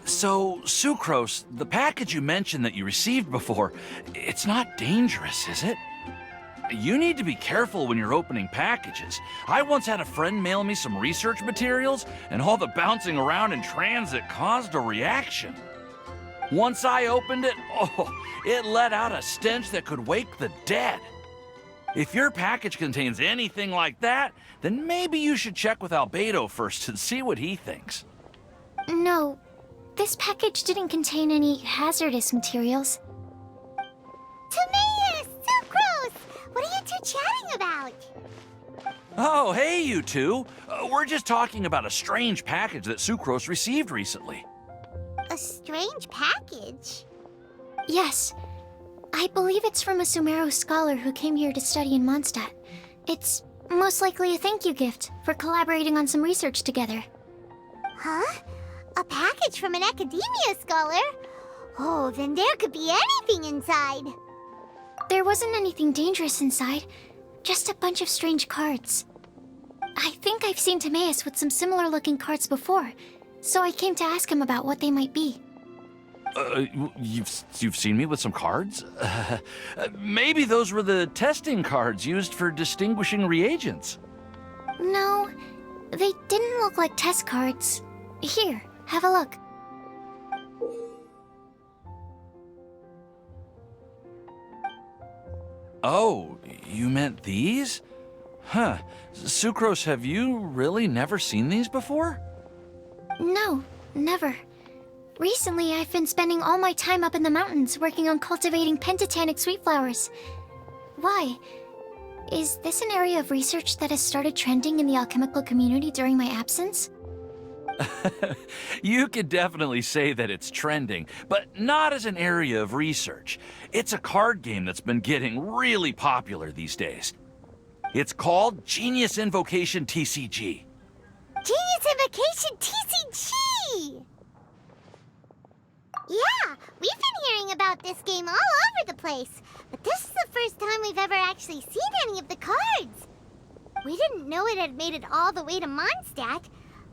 So, Sucrose, the package you mentioned that you received before, it's not dangerous, is it? You need to be careful when you're opening packages. I once had a friend mail me some research materials, and all the bouncing around in transit caused a reaction. Once I opened it, it let out a stench that could wake the dead. If your package contains anything like that, then maybe you should check with Albedo first and see what he thinks. No, this package didn't contain any hazardous materials. Timaeus! Sucrose! What are you two chatting about? Oh, hey, you two. We're just talking about a strange package that Sucrose received recently. A strange package? Yes. I believe it's from a Sumeru scholar who came here to study in Mondstadt. It's most likely a thank you gift for collaborating on some research together. Huh? A package from an academia scholar? Oh, then there could be anything inside. There wasn't anything dangerous inside, just a bunch of strange cards. I think I've seen Timaeus with some similar-looking cards before, so I came to ask him about what they might be. You've seen me with some cards? Maybe those were the testing cards used for distinguishing reagents. No, they didn't look like test cards. Here, have a look. Oh, you meant these? Huh. Sucrose, have you really never seen these before? No, never. Recently, I've been spending all my time up in the mountains working on cultivating pentatonic sweet flowers. Why? Is this an area of research that has started trending in the alchemical community during my absence? You could definitely say that it's trending, but not as an area of research. It's a card game that's been getting really popular these days. It's called Genius Invocation TCG. Genius Invocation TCG! Yeah, we've been hearing about this game all over the place, but this is the first time we've ever actually seen any of the cards. We didn't know it had made it all the way to Mondstadt.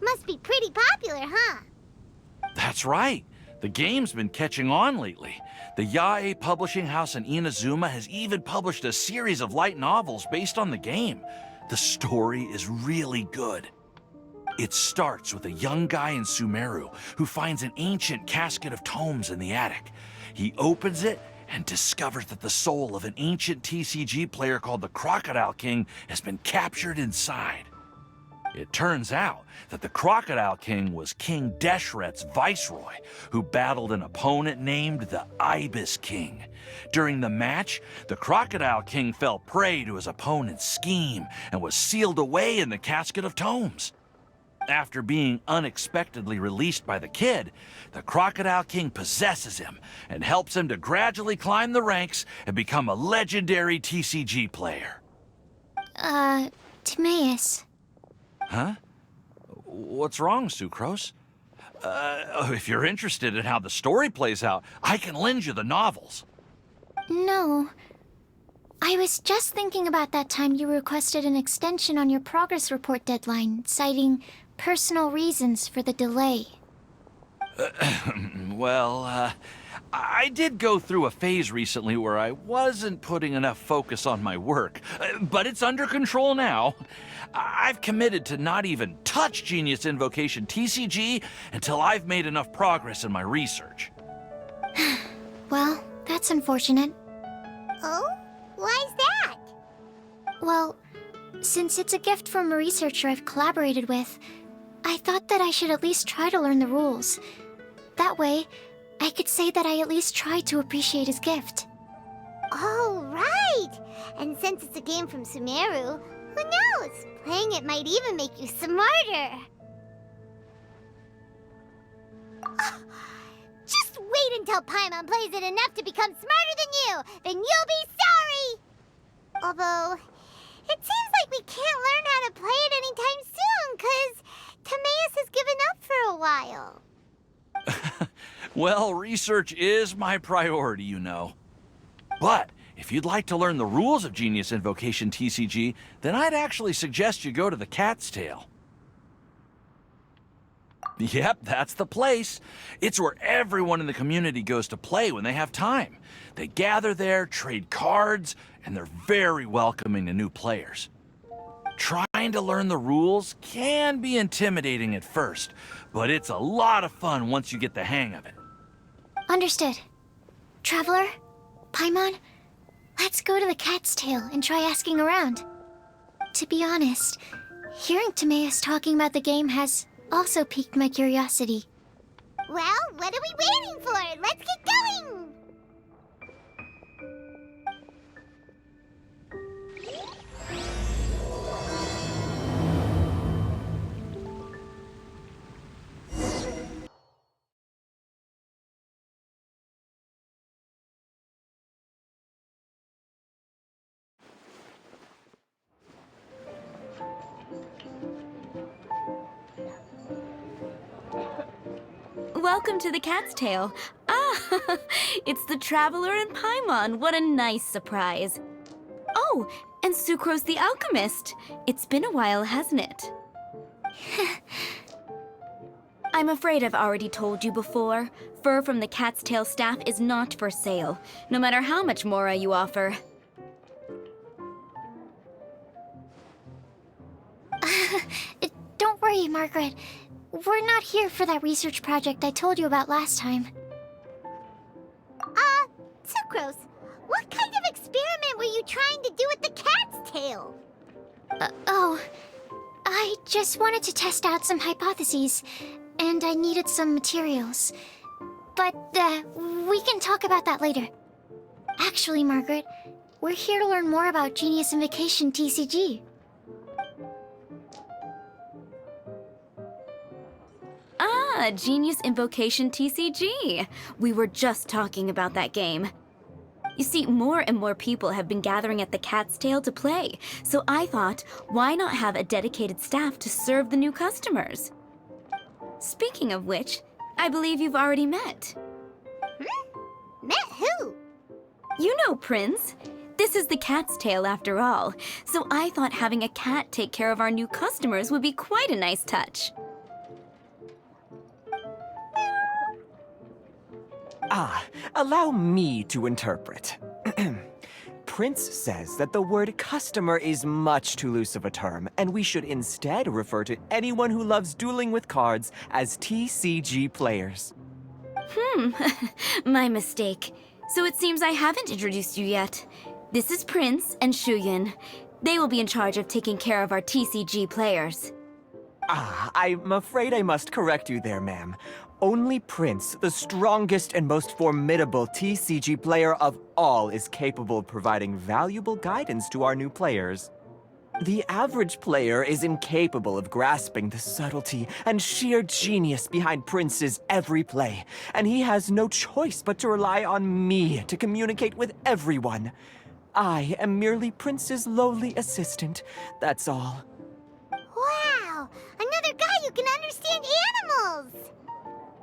Must be pretty popular, huh? That's right. The game's been catching on lately. The Yae publishing house in Inazuma has even published a series of light novels based on the game. The story is really good. It starts with a young guy in Sumeru who finds an ancient casket of tomes in the attic. He opens it and discovers that the soul of an ancient TCG player called the Crocodile King has been captured inside. It turns out that the Crocodile King was King Deshret's viceroy, who battled an opponent named the Ibis King. During the match, the Crocodile King fell prey to his opponent's scheme and was sealed away in the casket of tomes. After being unexpectedly released by the kid, the Crocodile King possesses him and helps him to gradually climb the ranks and become a legendary TCG player. Timaeus. Huh? What's wrong, Sucrose? If you're interested in how the story plays out, I can lend you the novels. No. I was just thinking about that time you requested an extension on your progress report deadline, citing personal reasons for the delay. Well, I did go through a phase recently where I wasn't putting enough focus on my work, but it's under control now. I've committed to not even touch Genius Invocation TCG until I've made enough progress in my research. Well, that's unfortunate. Oh? Why's that? Well, since it's a gift from a researcher I've collaborated with, I thought that I should at least try to learn the rules. That way, I could say that I at least tried to appreciate his gift. Oh, right! And since it's a game from Sumeru, who knows? Playing it might even make you smarter. Just wait until Paimon plays it enough to become smarter than you! Then you'll be sorry! Although, it seems like we can't learn how to play it anytime soon, 'cause Timaeus has given up for a while. Well, research is my priority, you know. But if you'd like to learn the rules of Genius Invocation TCG, then I'd actually suggest you go to the Cat's Tail. Yep, that's the place. It's where everyone in the community goes to play when they have time. They gather there, trade cards, and they're very welcoming to new players. Trying to learn the rules can be intimidating at first, but it's a lot of fun once you get the hang of it. Understood. Traveler? Paimon? Let's go to the Cat's Tail and try asking around. To be honest, hearing Timaeus talking about the game has also piqued my curiosity. Well, what are we waiting for? Let's get going! Welcome to the Cat's Tail. Ah, it's the Traveler and Paimon. What a nice surprise. Oh, and Sucrose the Alchemist. It's been a while, hasn't it? I'm afraid I've already told you before. Fur from the Cat's Tail staff is not for sale, no matter how much Mora you offer. Don't worry, Margaret. We're not here for that research project I told you about last time. Sucrose, what kind of experiment were you trying to do with the cat's tail? I just wanted to test out some hypotheses, and I needed some materials. But, we can talk about that later. Actually, Margaret, we're here to learn more about Genius Invocation TCG. Ah, Genius Invocation TCG. We were just talking about that game. You see, more and more people have been gathering at the Cat's Tail to play, so I thought, why not have a dedicated staff to serve the new customers? Speaking of which, I believe you've already met. Met who? You know Prince. This is the Cat's Tail after all, so I thought having a cat take care of our new customers would be quite a nice touch. Allow me to interpret. Prince says that the word customer is much too loose of a term, and we should instead refer to anyone who loves dueling with cards as TCG players. My mistake. So it seems I haven't introduced you yet. This is Prince and Shuyin. They will be in charge of taking care of our TCG players. I'm afraid I must correct you there, ma'am. Only Prince, the strongest and most formidable TCG player of all, is capable of providing valuable guidance to our new players. The average player is incapable of grasping the subtlety and sheer genius behind Prince's every play, and he has no choice but to rely on me to communicate with everyone. I am merely Prince's lowly assistant, that's all. Wow! Another guy who can understand animals!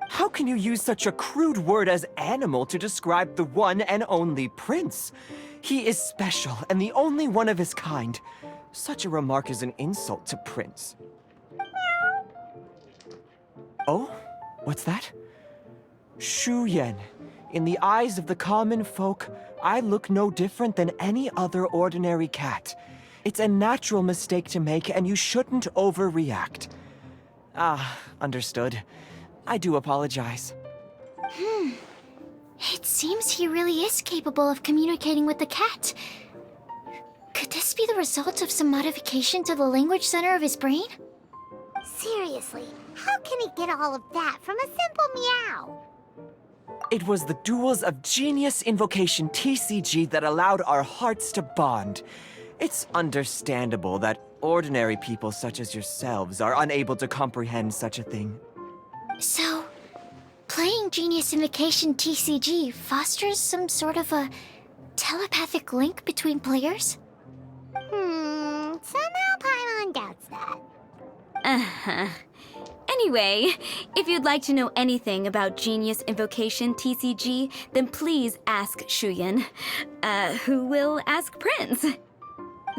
How can you use such a crude word as animal to describe the one and only Prince? He is special and the only one of his kind. Such a remark is an insult to Prince. Oh? What's that? Shuyen. In the eyes of the common folk, I look no different than any other ordinary cat. It's a natural mistake to make, and you shouldn't overreact. Understood. I do apologize. It seems he really is capable of communicating with the cat. Could this be the result of some modification to the language center of his brain? Seriously, how can he get all of that from a simple meow? It was the duels of Genius Invocation TCG that allowed our hearts to bond. It's understandable that ordinary people such as yourselves are unable to comprehend such a thing. So, playing Genius Invocation TCG fosters some sort of a telepathic link between players? Somehow Paimon doubts that. Anyway, if you'd like to know anything about Genius Invocation TCG, then please ask Shuyin, who will ask Prince.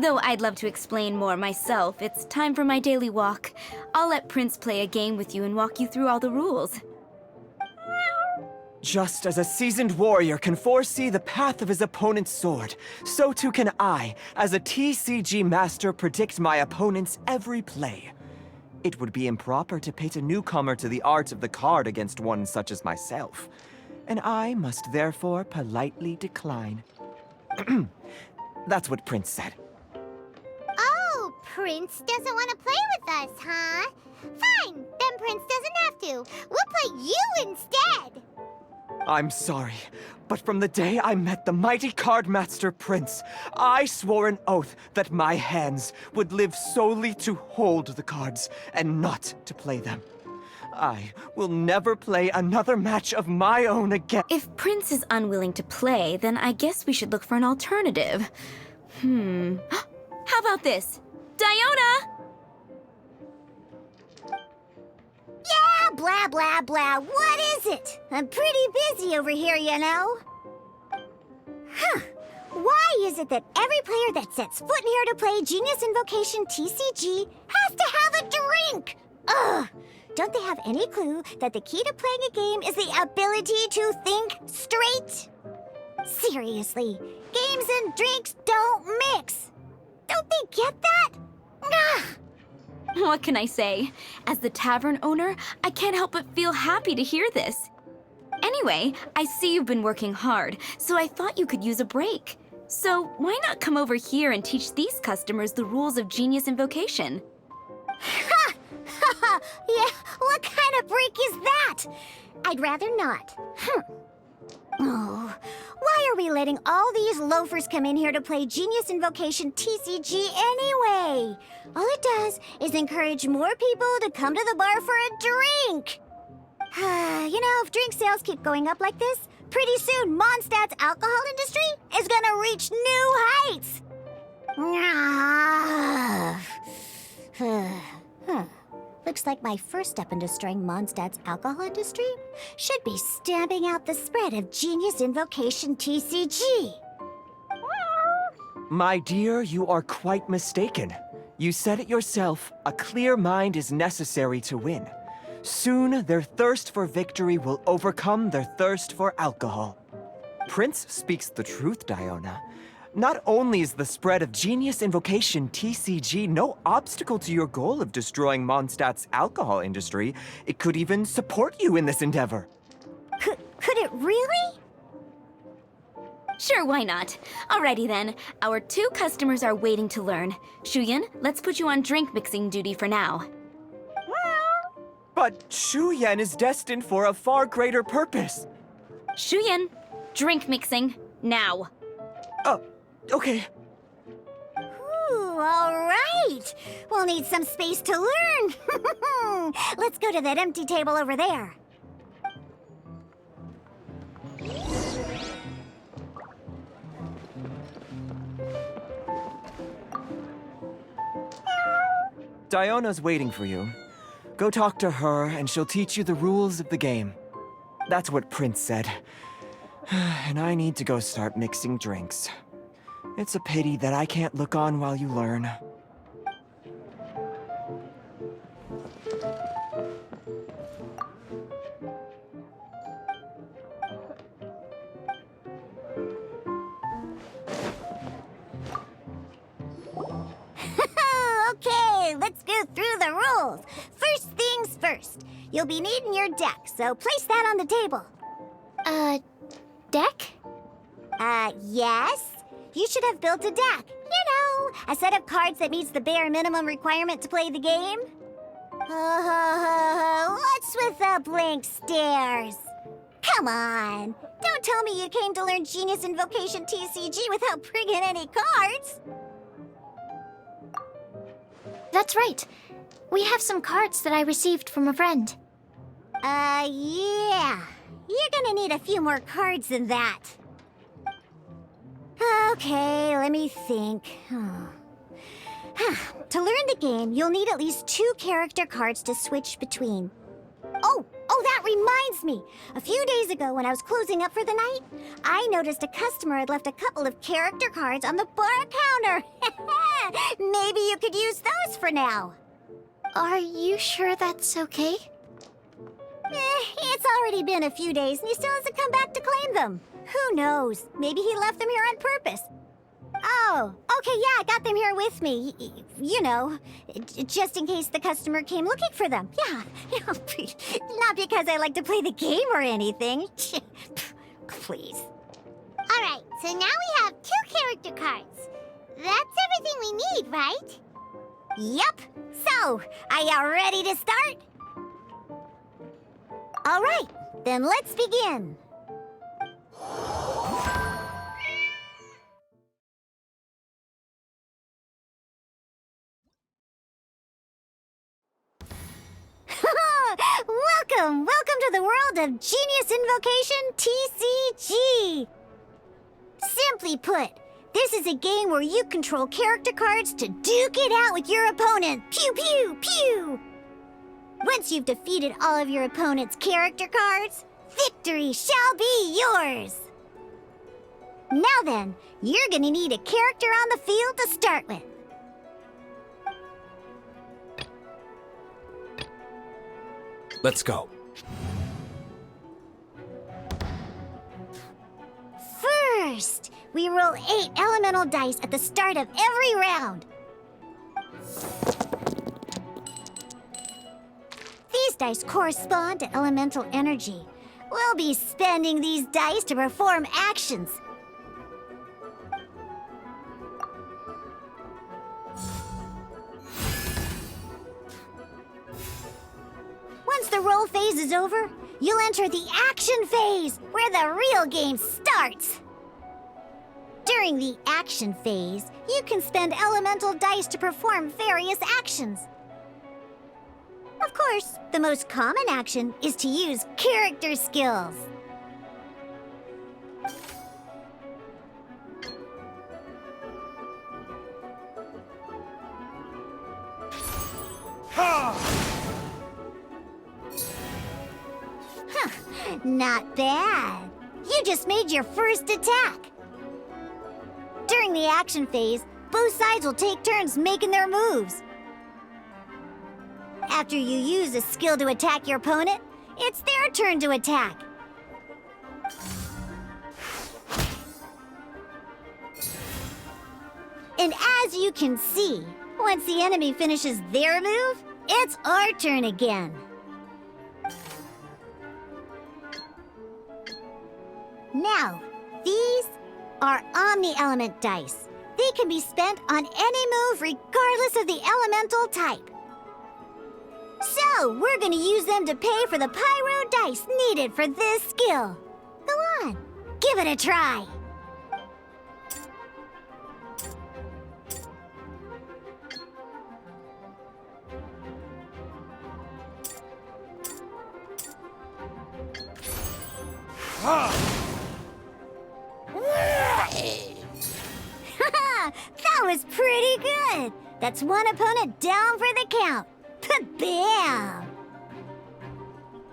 Though I'd love to explain more myself, it's time for my daily walk. I'll let Prince play a game with you and walk you through all the rules. Just as a seasoned warrior can foresee the path of his opponent's sword, so too can I, as a TCG master, predict my opponent's every play. It would be improper to pit a newcomer to the art of the card against one such as myself, and I must therefore politely decline. That's what Prince said. Oh, Prince doesn't want to play with us, huh? Fine, then Prince doesn't have to. We'll play you instead. I'm sorry, but from the day I met the mighty card master Prince, I swore an oath that my hands would live solely to hold the cards and not to play them. I will never play another match of my own again. If Prince is unwilling to play, then I guess we should look for an alternative. How about this? Diona! Yeah, blah, blah, blah. What is it? I'm pretty busy over here, you know. Why is it that every player that sets foot in here to play Genius Invocation TCG has to have a drink? Ugh! Don't they have any clue that the key to playing a game is the ability to think straight? Seriously, games and drinks don't mix. Don't they get that? Ugh! What can I say? As the tavern owner, I can't help but feel happy to hear this. Anyway, I see you've been working hard, so I thought you could use a break. So why not come over here and teach these customers the rules of Genius Invocation? Ha! Ha! Yeah, what kind of break is that? I'd rather not. Oh, why are we letting all these loafers come in here to play Genius Invocation TCG anyway? All it does is encourage more people to come to the bar for a drink. You know, if drink sales keep going up like this, pretty soon Mondstadt's alcohol industry is gonna reach new heights. Looks like my first step in destroying Mondstadt's alcohol industry should be stamping out the spread of Genius Invocation TCG. My dear, you are quite mistaken. You said it yourself, a clear mind is necessary to win. Soon, their thirst for victory will overcome their thirst for alcohol. Prince speaks the truth, Diona. Not only is the spread of Genius Invocation TCG no obstacle to your goal of destroying Mondstadt's alcohol industry, it could even support you in this endeavor. Could it really? Sure, why not? Alrighty then, our 2 customers are waiting to learn. Shuyan, let's put you on drink mixing duty for now. But Shuyan is destined for a far greater purpose. Shuyan, drink mixing, now. Okay. Ooh, all right. We'll need some space to learn. Let's go to that empty table over there. Diona's waiting for you. Go talk to her, and she'll teach you the rules of the game. That's what Prince said. And I need to go start mixing drinks. It's a pity that I can't look on while you learn. Okay, let's go through the rules. First things first. You'll be needing your deck, so place that on the table. Deck? Yes. You should have built a deck. You know, a set of cards that meets the bare minimum requirement to play the game. What's with the blank stares? Come on. Don't tell me you came to learn Genius Invocation TCG without bringing any cards. That's right. We have some cards that I received from a friend. Yeah. You're gonna need a few more cards than that. Okay, let me think. To learn the game, you'll need at least 2 character cards to switch between. Oh, that reminds reminds me. A few days ago when I was closing up for the night, I noticed a customer had left a couple of character cards on the bar counter. Maybe you could use those for now. Are you sure that's okay? It's already been a few days and he still hasn't come back to claim them. Who knows? Maybe he left them here on purpose. Oh, okay, yeah, I got them here with me. You know, just in case the customer came looking for them. Yeah, not because I like to play the game or anything. Please. All right, so now we have 2 character cards. That's everything we need, right? Yep. So, are you ready to start? All right, then let's begin. Welcome to the world of Genius Invocation TCG! Simply put, this is a game where you control character cards to duke it out with your opponent. Pew, pew, pew! Once you've defeated all of your opponent's character cards, victory shall be yours! Now then, you're gonna need a character on the field to start with. Let's go. First, we roll 8 elemental dice at the start of every round. These dice correspond to elemental energy. We'll be spending these dice to perform actions. Once the roll phase is over, you'll enter the action phase, where the real game starts. During the action phase, you can spend elemental dice to perform various actions. Of course, the most common action is to use character skills. Not bad. You just made your first attack. During the action phase, both sides will take turns making their moves. After you use a skill to attack your opponent, it's their turn to attack. And as you can see, once the enemy finishes their move, it's our turn again. Now, these are Omni-Element dice. They can be spent on any move regardless of the elemental type. So, we're gonna use them to pay for the pyro dice needed for this skill. Go on, give it a try. That was pretty good. That's one opponent down for the count. Bam!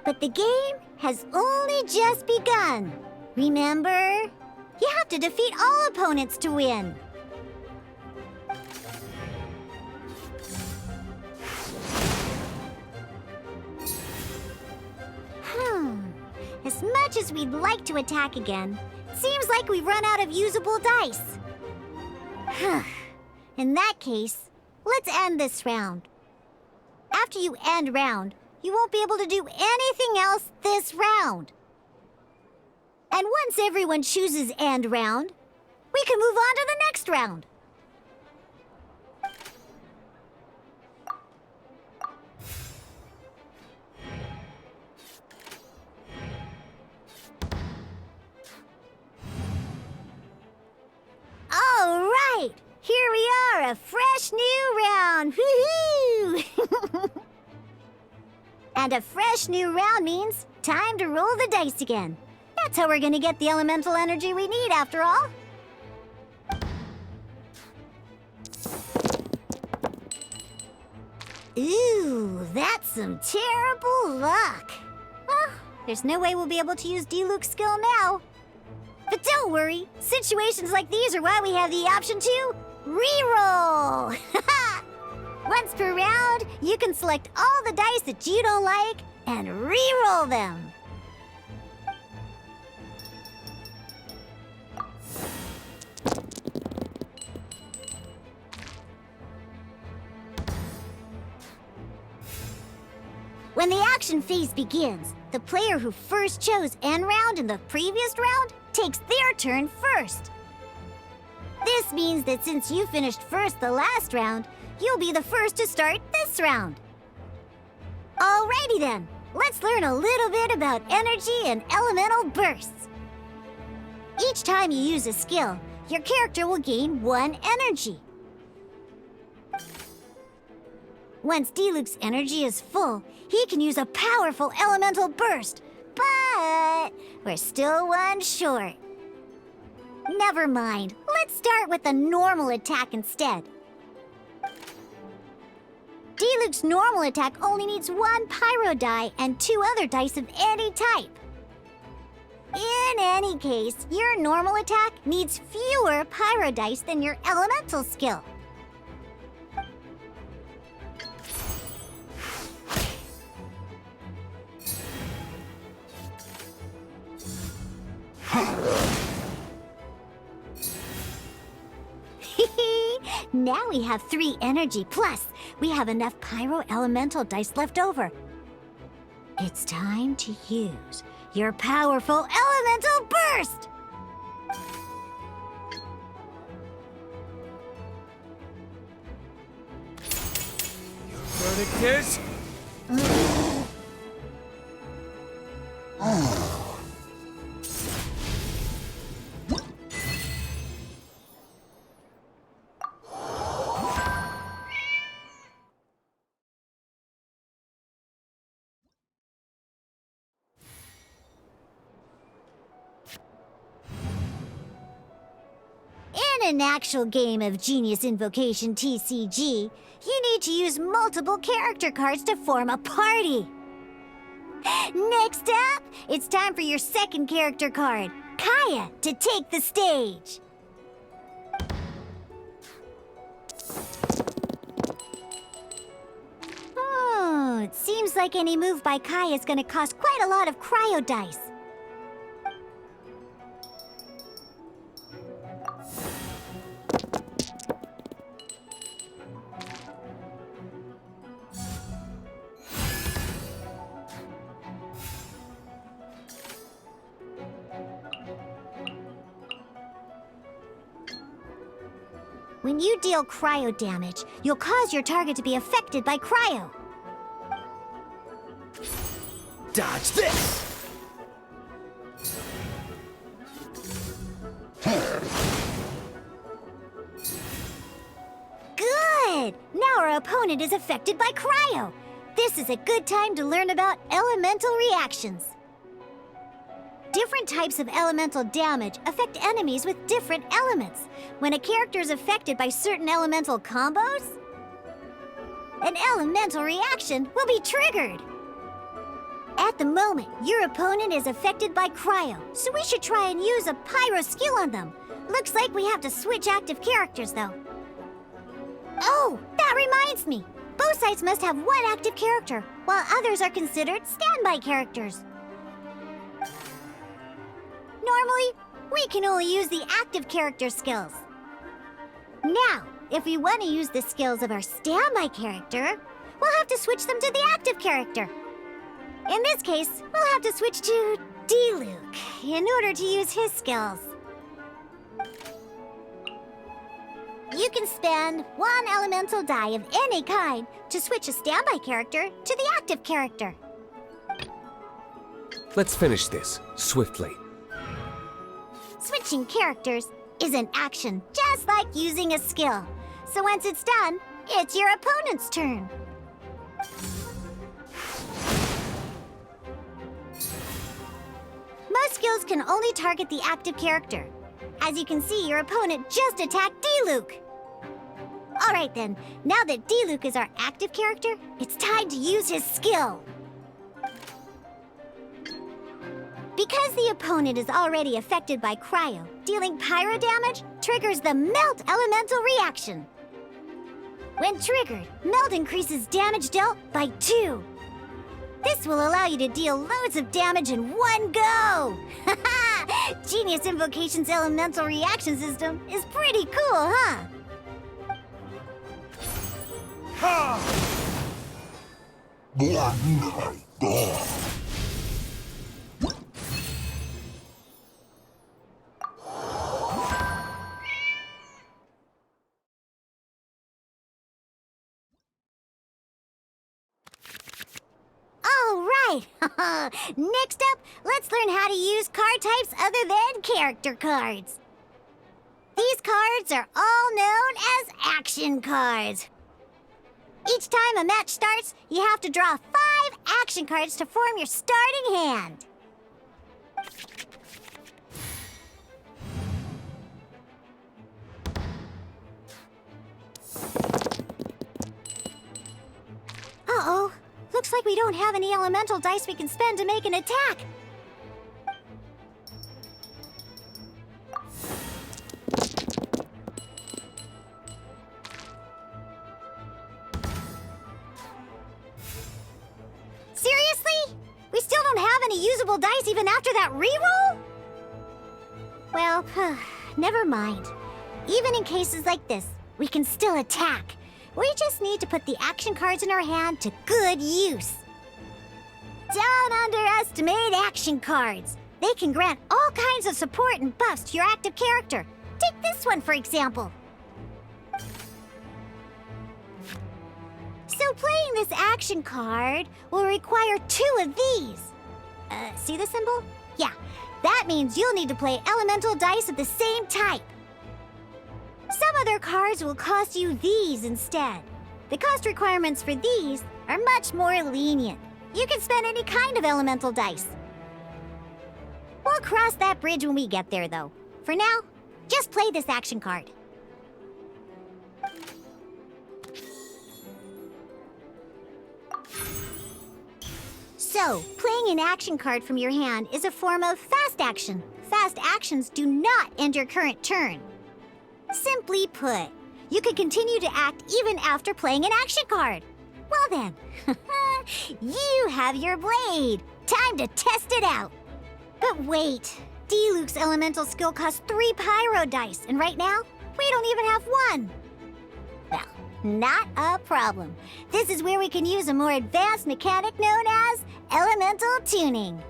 But the game has only just begun. Remember? You have to defeat all opponents to win. As much as we'd like to attack again, it seems like we've run out of usable dice. In that case, let's end this round. After you end round, you won't be able to do anything else this round. And once everyone chooses end round, we can move on to the next round. All right, here we are, a fresh new round. Woohoo! And a fresh new round means time to roll the dice again. That's how we're gonna get the elemental energy we need, after all. Ooh, that's some terrible luck. Well, There's no way we'll be able to use Diluc's skill now. But don't worry, situations like these are why we have the option to reroll. Once per round, you can select all the dice that you don't like and reroll them. When the action phase begins, the player who first chose end round in the previous round takes their turn first. This means that since you finished first the last round, you'll be the first to start this round. Alrighty then, let's learn a little bit about energy and elemental bursts. Each time you use a skill, your character will gain 1 energy. Once Diluc's energy is full, he can use a powerful elemental burst, but we're still 1 short. Never mind, let's start with a normal attack instead. Diluc's normal attack only needs 1 pyro die and 2 other dice of any type. In any case, your normal attack needs fewer pyro dice than your elemental skill. Now we have 3 energy, plus we have enough pyro elemental dice left over. It's time to use your powerful elemental burst! Your verdict is... In an actual game of Genius Invocation TCG, you need to use multiple character cards to form a party. Next up, it's time for your second character card, Kaya, to take the stage. Oh, it seems like any move by Kaya is going to cost quite a lot of cryo dice. When you deal cryo damage, you'll cause your target to be affected by cryo. Dodge this! Good! Now our opponent is affected by cryo. This is a good time to learn about elemental reactions. Different types of elemental damage affect enemies with different elements. When a character is affected by certain elemental combos, an elemental reaction will be triggered. At the moment, your opponent is affected by cryo, so we should try and use a pyro skill on them. Looks like we have to switch active characters, though. Oh, that reminds me. Both sides must have 1 active character, while others are considered standby characters. Normally, we can only use the active character skills. Now, if we want to use the skills of our standby character, we'll have to switch them to the active character. In this case, we'll have to switch to Diluc in order to use his skills. You can spend 1 elemental die of any kind to switch a standby character to the active character. Let's finish this, swiftly. Switching characters is an action, just like using a skill. So once it's done, it's your opponent's turn. Most skills can only target the active character. As you can see, your opponent just attacked Diluc. Alright then, now that Diluc is our active character, it's time to use his skill. Because the opponent is already affected by cryo, dealing pyro damage triggers the melt elemental reaction. When triggered, melt increases damage dealt by 2. This will allow you to deal loads of damage in one go! Haha! Genius Invocation's elemental reaction system is pretty cool, huh? All right! Next up, let's learn how to use card types other than character cards. These cards are all known as action cards. Each time a match starts, you have to draw 5 action cards to form your starting hand. Uh-oh. Looks like we don't have any elemental dice we can spend to make an attack. Seriously? We still don't have any usable dice even after that reroll? Well, never mind. Even in cases like this, we can still attack. We just need to put the action cards in our hand to good use. Don't underestimate action cards. They can grant all kinds of support and buffs to your active character. Take this one, for example. So playing this action card will require 2 of these. See the symbol? Yeah, that means you'll need to play elemental dice of the same type. Some other cards will cost you these instead. The cost requirements for these are much more lenient. You can spend any kind of elemental dice. We'll cross that bridge when we get there, though. For now, just play this action card. So, playing an action card from your hand is a form of fast action. Fast actions do not end your current turn. Simply put, you can continue to act even after playing an action card. Well then, you have your blade. Time to test it out. But wait, Diluc's elemental skill costs 3 pyro dice, and right now, we don't even have 1. Well, not a problem. This is where we can use a more advanced mechanic known as elemental tuning.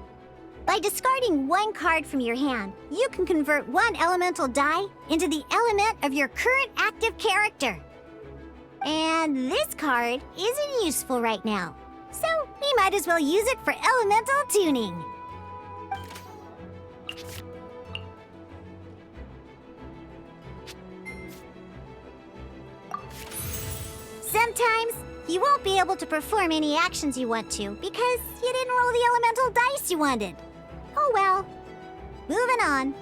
By discarding 1 card from your hand, you can convert 1 elemental die into the element of your current active character. And this card isn't useful right now, so we might as well use it for elemental tuning. Sometimes you won't be able to perform any actions you want to because you didn't roll the elemental dice you wanted. Oh well. Moving on.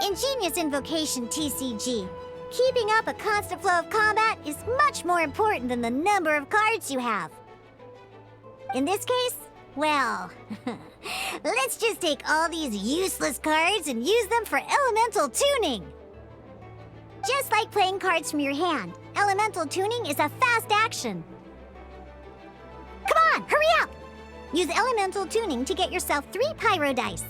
In Genius Invocation TCG, keeping up a constant flow of combat is much more important than the number of cards you have. In this case, well, let's just take all these useless cards and use them for elemental tuning. Just like playing cards from your hand, elemental tuning is a fast action. Come on, hurry up! Use elemental tuning to get yourself 3 pyro dice.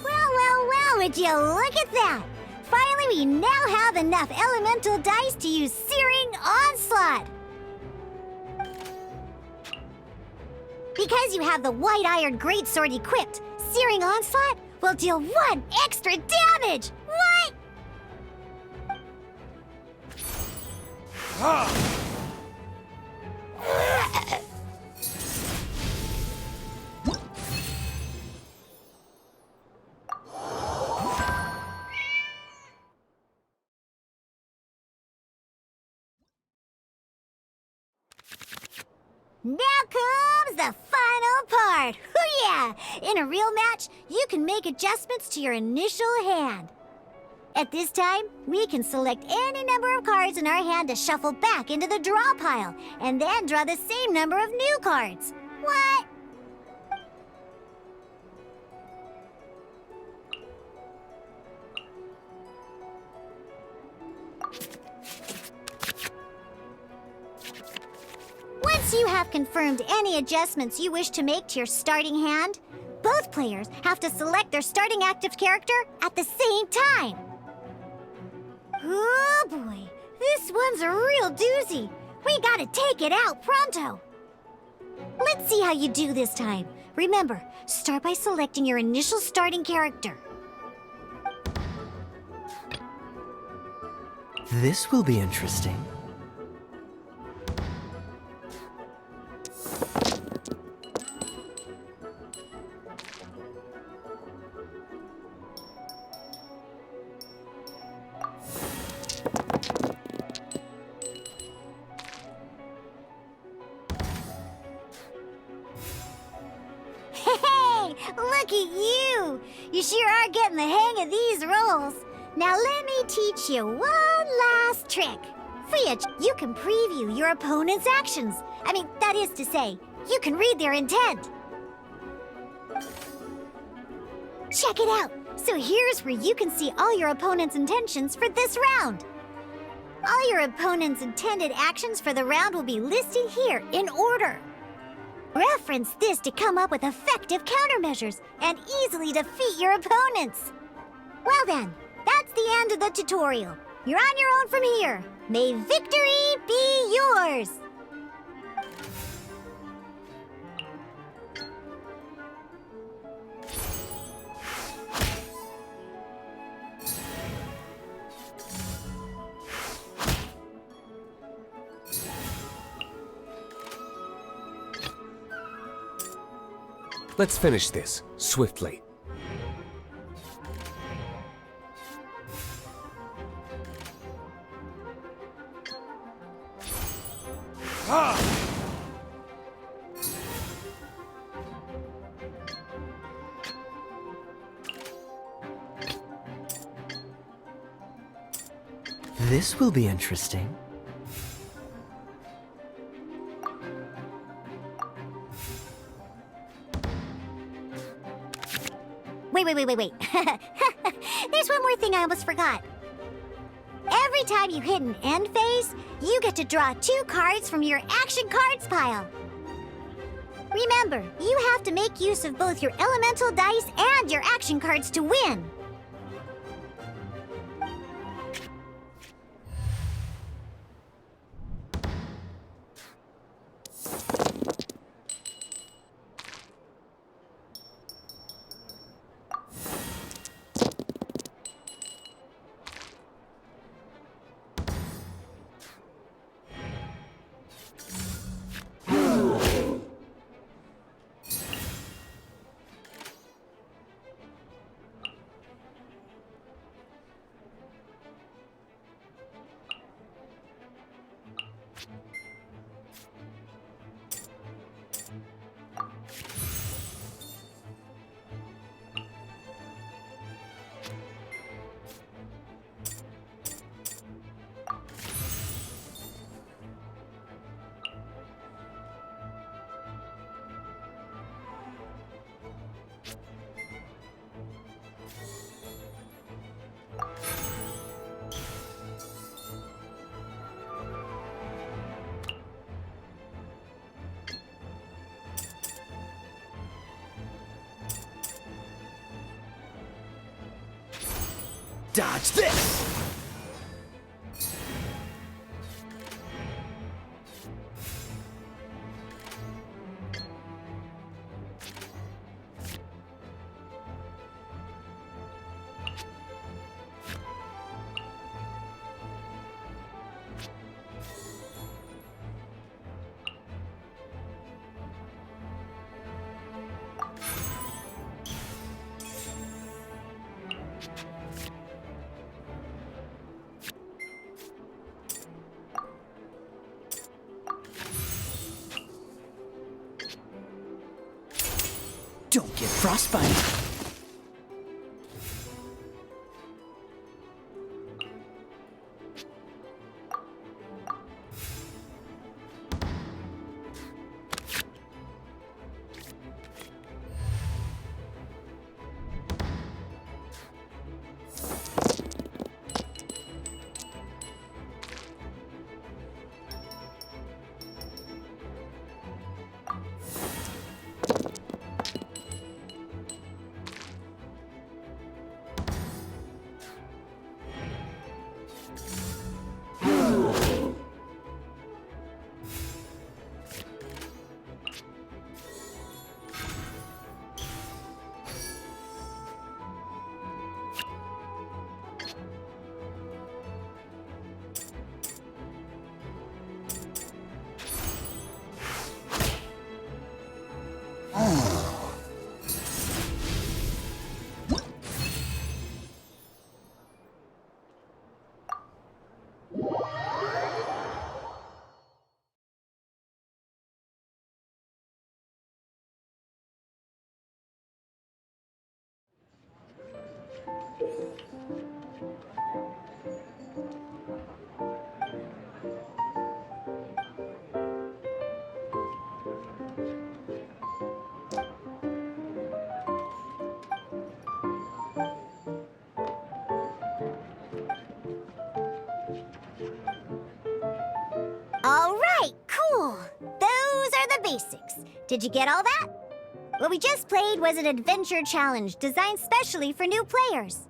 Well, would you look at that? Finally, we now have enough elemental dice to use Searing Onslaught. Because you have the White Iron Greatsword equipped, Searing Onslaught will deal 1 extra damage! What? Now comes the final part! Hoo yeah! In a real match, you can make adjustments to your initial hand. At this time, we can select any number of cards in our hand to shuffle back into the draw pile, and then draw the same number of new cards. What? Once you have confirmed any adjustments you wish to make to your starting hand, both players have to select their starting active character at the same time. Oh boy, this one's a real doozy. We gotta take it out pronto. Let's see how you do this time. Remember, start by selecting your initial starting character. This will be interesting. Hey, look at you! You sure are getting the hang of these rolls. Now let me teach you one last trick. You can preview your opponent's actions. I mean, that is to say, you can read their intent. Check it out. So here's where you can see all your opponent's intentions for this round. All your opponent's intended actions for the round will be listed here in order. Reference this to come up with effective countermeasures and easily defeat your opponents. Well then, that's the end of the tutorial. You're on your own from here. May victory be yours! Let's finish this, swiftly. This will be interesting. Wait. There's one more thing I almost forgot. Every time you hit an end phase, you get to draw 2 cards from your action cards pile. Remember, you have to make use of both your elemental dice and your action cards to win. Dodge this! Don't get frostbite. All right, cool. Those are the basics. Did you get all that? What we just played was an adventure challenge designed specially for new players.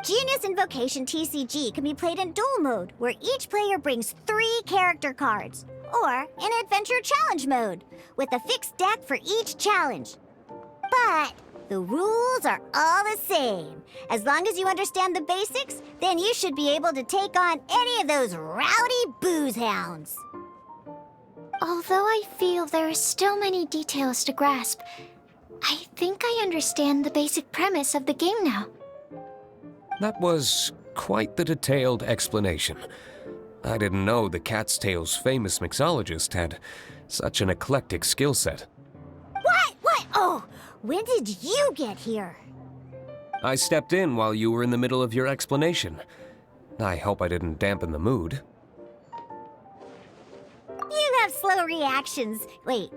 Genius Invocation TCG can be played in duel mode, where each player brings 3 character cards, or in adventure challenge mode, with a fixed deck for each challenge. But the rules are all the same. As long as you understand the basics, then you should be able to take on any of those rowdy booze hounds. Although I feel there are still many details to grasp, I think I understand the basic premise of the game now. That was quite the detailed explanation. I didn't know the Cat's Tail's famous mixologist had such an eclectic skill set. What? Oh, when did you get here? I stepped in while you were in the middle of your explanation. I hope I didn't dampen the mood. You have slow reactions. Wait,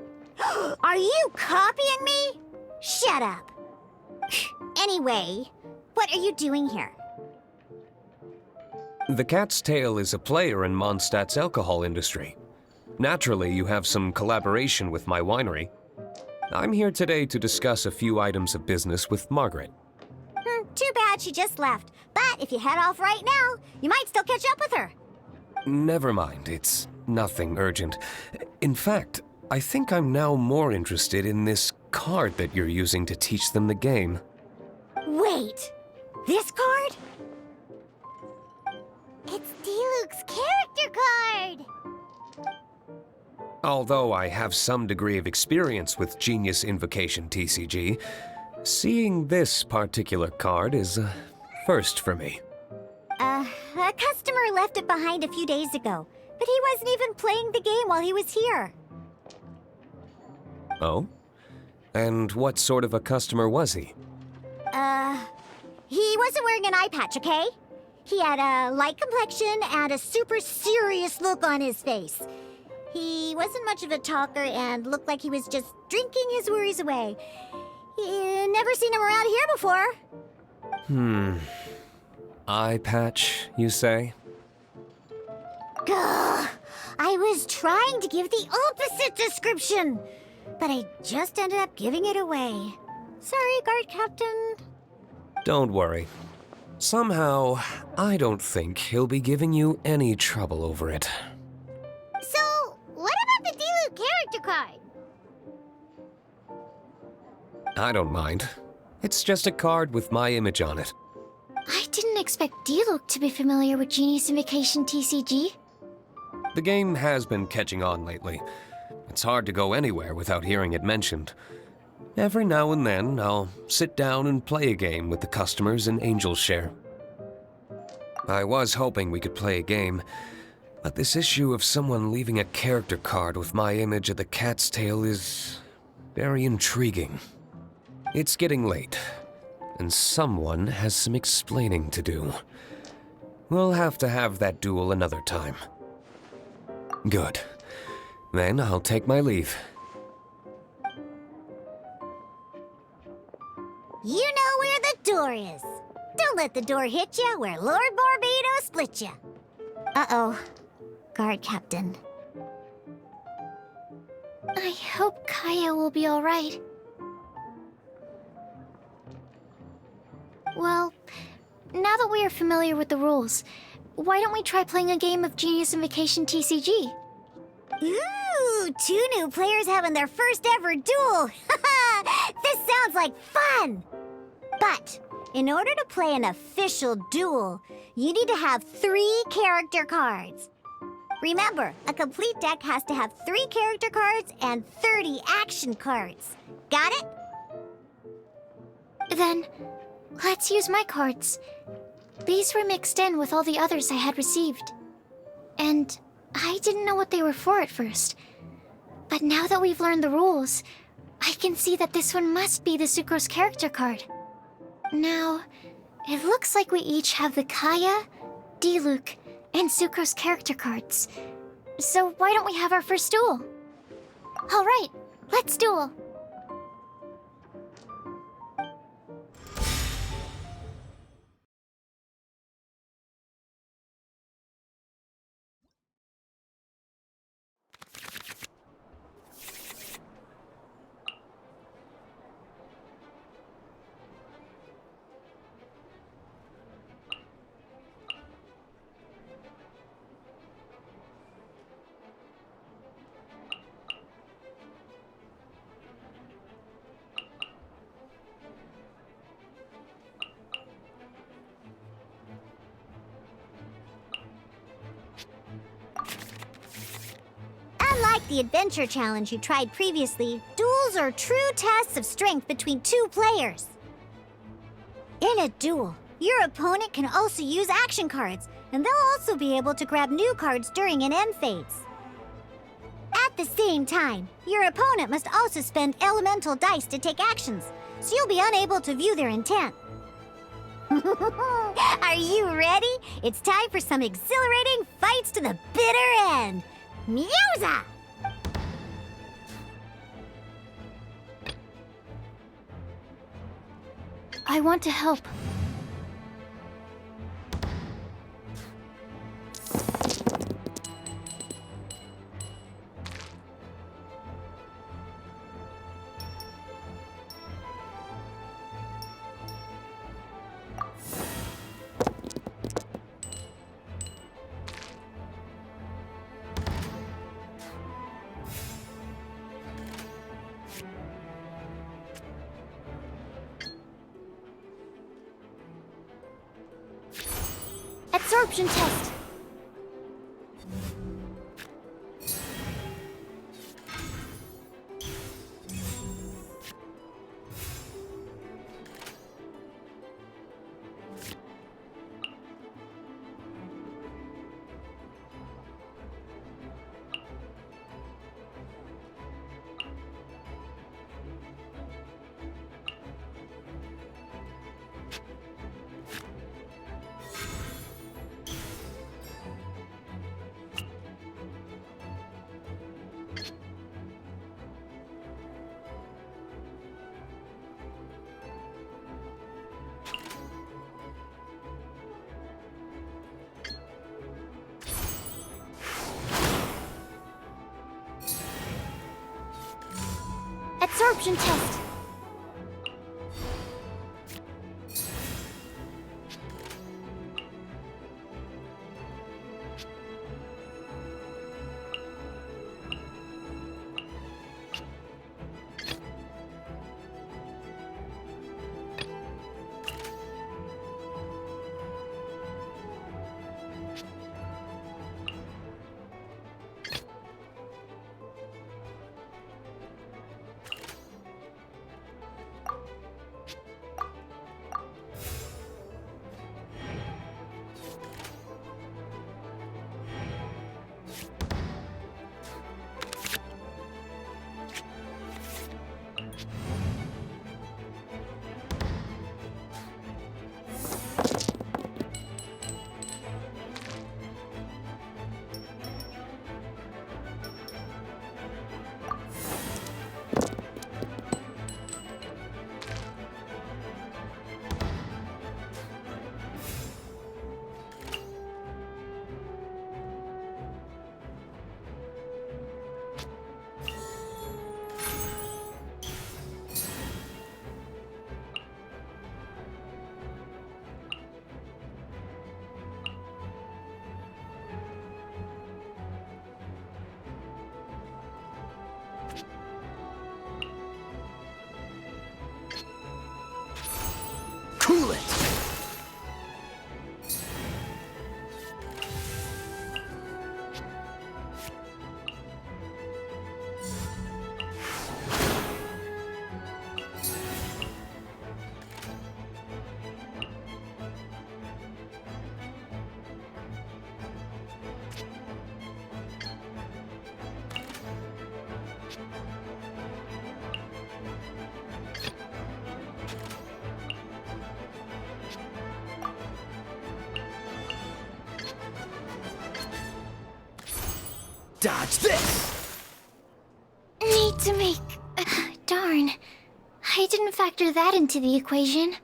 are you copying me? Shut up. Anyway, what are you doing here? The Cat's Tail is a player in Mondstadt's alcohol industry. Naturally, you have some collaboration with my winery. I'm here today to discuss a few items of business with Margaret. Too bad she just left. But if you head off right now, you might still catch up with her. Never mind, it's nothing urgent. In fact, I think I'm now more interested in this card that you're using to teach them the game. Wait, this card? It's Diluc's character card! Although I have some degree of experience with Genius Invocation TCG, seeing this particular card is a first for me. A customer left it behind a few days ago, but he wasn't even playing the game while he was here. Oh? And what sort of a customer was he? He wasn't wearing an eye patch, okay? He had a light complexion and a super serious look on his face. He wasn't much of a talker and looked like he was just drinking his worries away. Never seen him around here before. Eye patch, you say? Gah! I was trying to give the opposite description, but I just ended up giving it away. Sorry, guard captain. Don't worry. Somehow, I don't think he'll be giving you any trouble over it. So, what about the Diluc character card? I don't mind. It's just a card with my image on it. I didn't expect Diluc to be familiar with Genius Invocation TCG. The game has been catching on lately. It's hard to go anywhere without hearing it mentioned. Every now and then, I'll sit down and play a game with the customers in Angel's Share. I was hoping we could play a game, but this issue of someone leaving a character card with my image at the Cat's Tail is very intriguing. It's getting late, and someone has some explaining to do. We'll have to have that duel another time. Good. Then I'll take my leave. You know where the door is. Don't let the door hit you where Lord Barbados split you. Uh-oh. Guard captain. I hope Kaya will be alright. Well, now that we are familiar with the rules, why don't we try playing a game of Genius Invocation TCG? Ooh, 2 new players having their first ever duel. This sounds like fun! But, in order to play an official duel, you need to have 3 character cards. Remember, a complete deck has to have 3 character cards and 30 action cards. Got it? Then, let's use my cards. These were mixed in with all the others I had received. And I didn't know what they were for at first. But now that we've learned the rules, I can see that this one must be the Sucrose character card. Now, it looks like we each have the Kaya, Diluc, and Sucrose character cards. So why don't we have our first duel? Alright, let's duel. Unlike the adventure challenge you tried previously, duels are true tests of strength between 2 players. In a duel, your opponent can also use action cards, and they'll also be able to grab new cards during an end phase. At the same time, your opponent must also spend elemental dice to take actions, so you'll be unable to view their intent. Are you ready? It's time for some exhilarating fights to the bitter end. Musa! I want to help. Absorption test. Absorption test. Dodge this! Need to make... darn. I didn't factor that into the equation.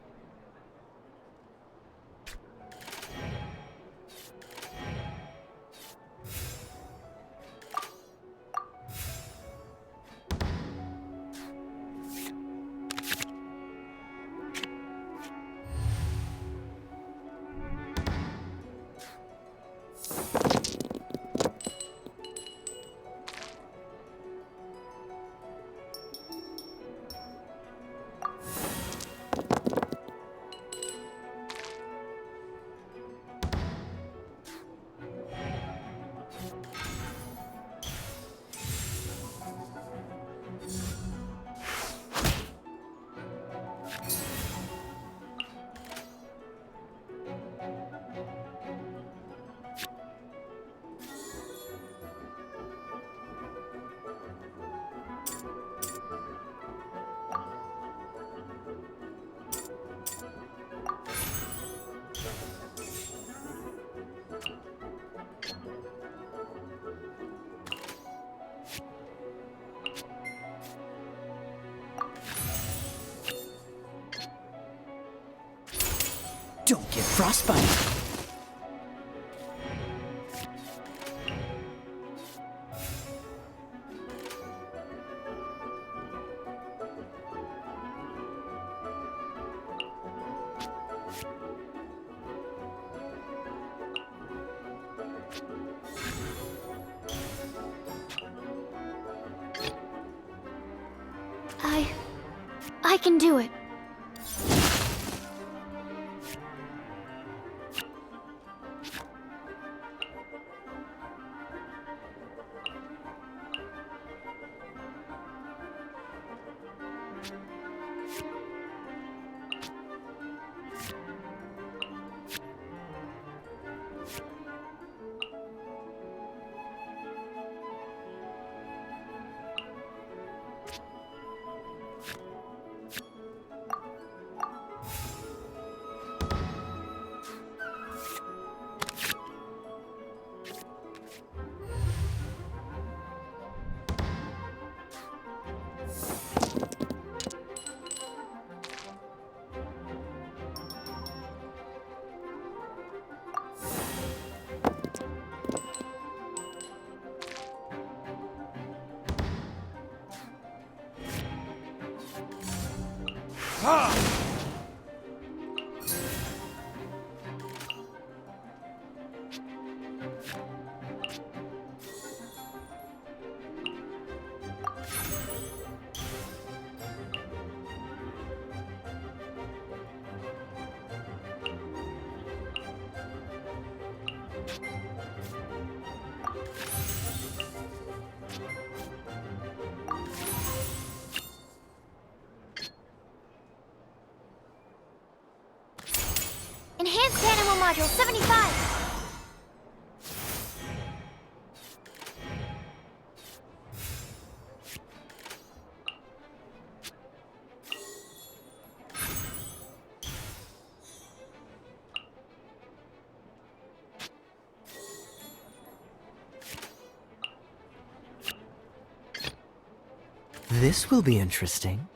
Don't get frostbite. I can do it. Enhanced Animal Module 75! This will be interesting.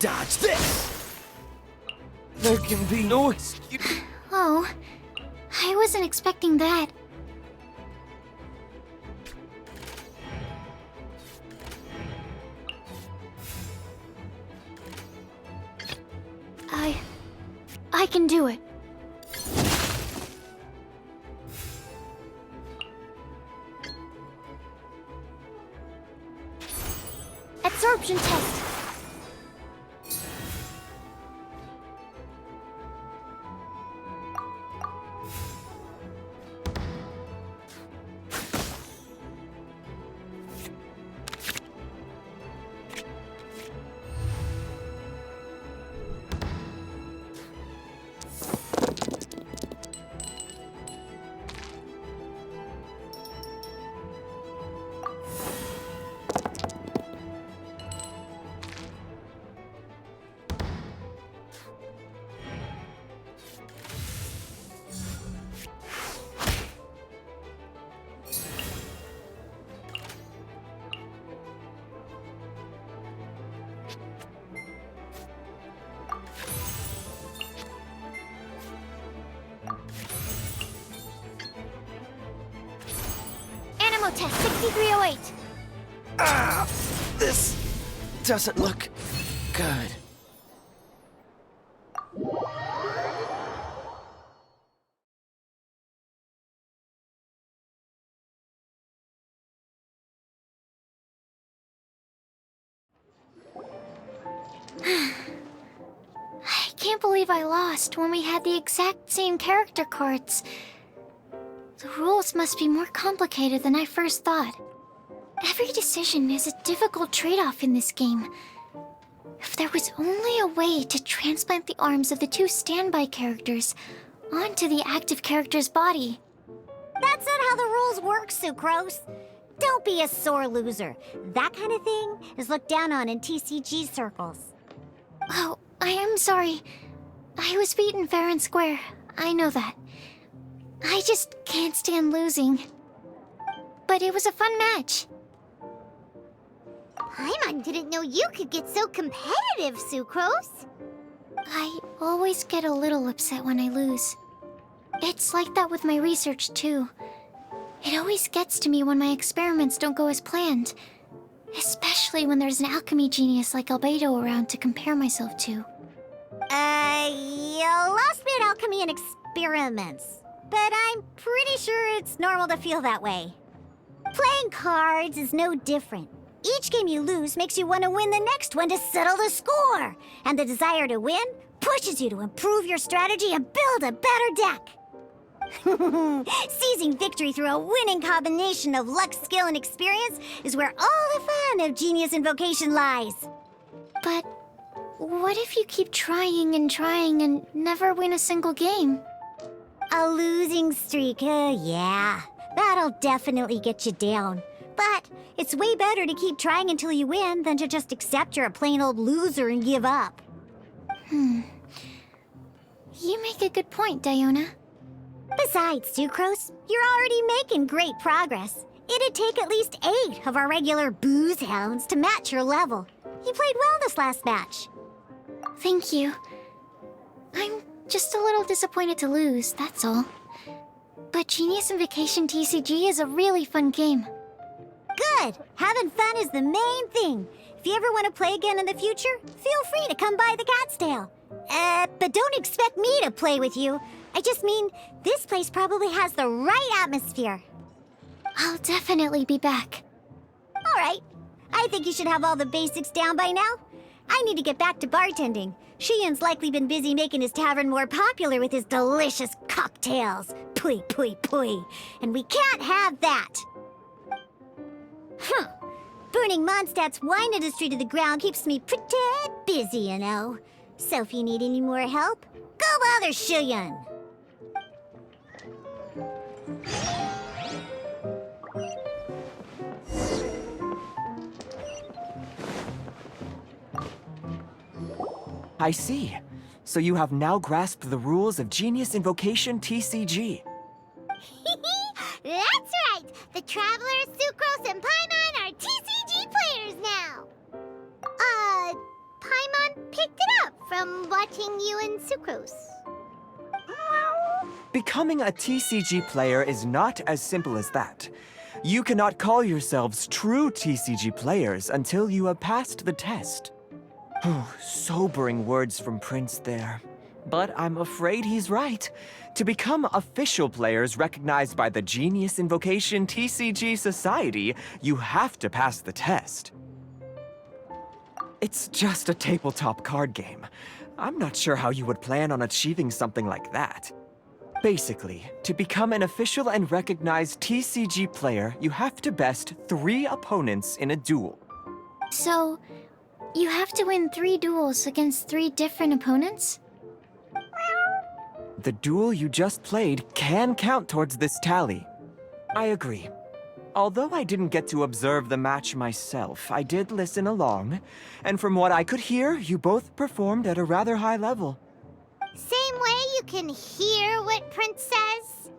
Dodge this! There can be no excuse. Oh, I wasn't expecting that. I can do it. Absorption test. Animal test 6308. Ah! This doesn't look good. I can't believe I lost when we had the exact same character cards. The rules must be more complicated than I first thought. Every decision is a difficult trade-off in this game. If there was only a way to transplant the arms of the two standby characters onto the active character's body. That's not how the rules work, Sucrose. Don't be a sore loser. That kind of thing is looked down on in TCG circles. Oh, I am sorry. I was beaten fair and square. I know that. I just can't stand losing. But it was a fun match. Paimon didn't know you could get so competitive, Sucrose. I always get a little upset when I lose. It's like that with my research, too. It always gets to me when my experiments don't go as planned. Especially when there's an alchemy genius like Albedo around to compare myself to. You lost me at alchemy and experiments. But I'm pretty sure it's normal to feel that way. Playing cards is no different. Each game you lose makes you want to win the next one to settle the score. And the desire to win pushes you to improve your strategy and build a better deck. Seizing victory through a winning combination of luck, skill, and experience is where all the fun of Genius Invocation lies. But what if you keep trying and never win a single game? A losing streak, yeah. That'll definitely get you down. But it's way better to keep trying until you win than to just accept you're a plain old loser and give up. You make a good point, Diona. Besides, Sucrose, you're already making great progress. It'd take at least 8 of our regular booze hounds to match your level. You played well this last match. Thank you. I'm just a little disappointed to lose, that's all. But Genius Invocation TCG is a really fun game. Good! Having fun is the main thing. If you ever want to play again in the future, feel free to come by the Cat's Tail. But don't expect me to play with you. I just mean, this place probably has the right atmosphere. I'll definitely be back. All right. I think you should have all the basics down by now. I need to get back to bartending. Shiyan's likely been busy making his tavern more popular with his delicious cocktails. Pui, pui, pui. And we can't have that. Burning Mondstadt's wine industry to the ground keeps me pretty busy, you know. So if you need any more help, go bother Shiyan. I see. So you have now grasped the rules of Genius Invocation TCG. That's right! The Travelers, Sucrose, and Paimon are TCG players now! Paimon, picked it up from watching you and Sucrose. Becoming a TCG player is not as simple as that. You cannot call yourselves true TCG players until you have passed the test. Sobering words from Prince there. But I'm afraid he's right. To become official players recognized by the Genius Invocation TCG Society, you have to pass the test. It's just a tabletop card game. I'm not sure how you would plan on achieving something like that. Basically, to become an official and recognized TCG player, you have to best 3 opponents in a duel. So, you have to win 3 duels against 3 different opponents? The duel you just played can count towards this tally. I agree. Although I didn't get to observe the match myself, I did listen along, and from what I could hear, you both performed at a rather high level. Same way you can hear what Prince says?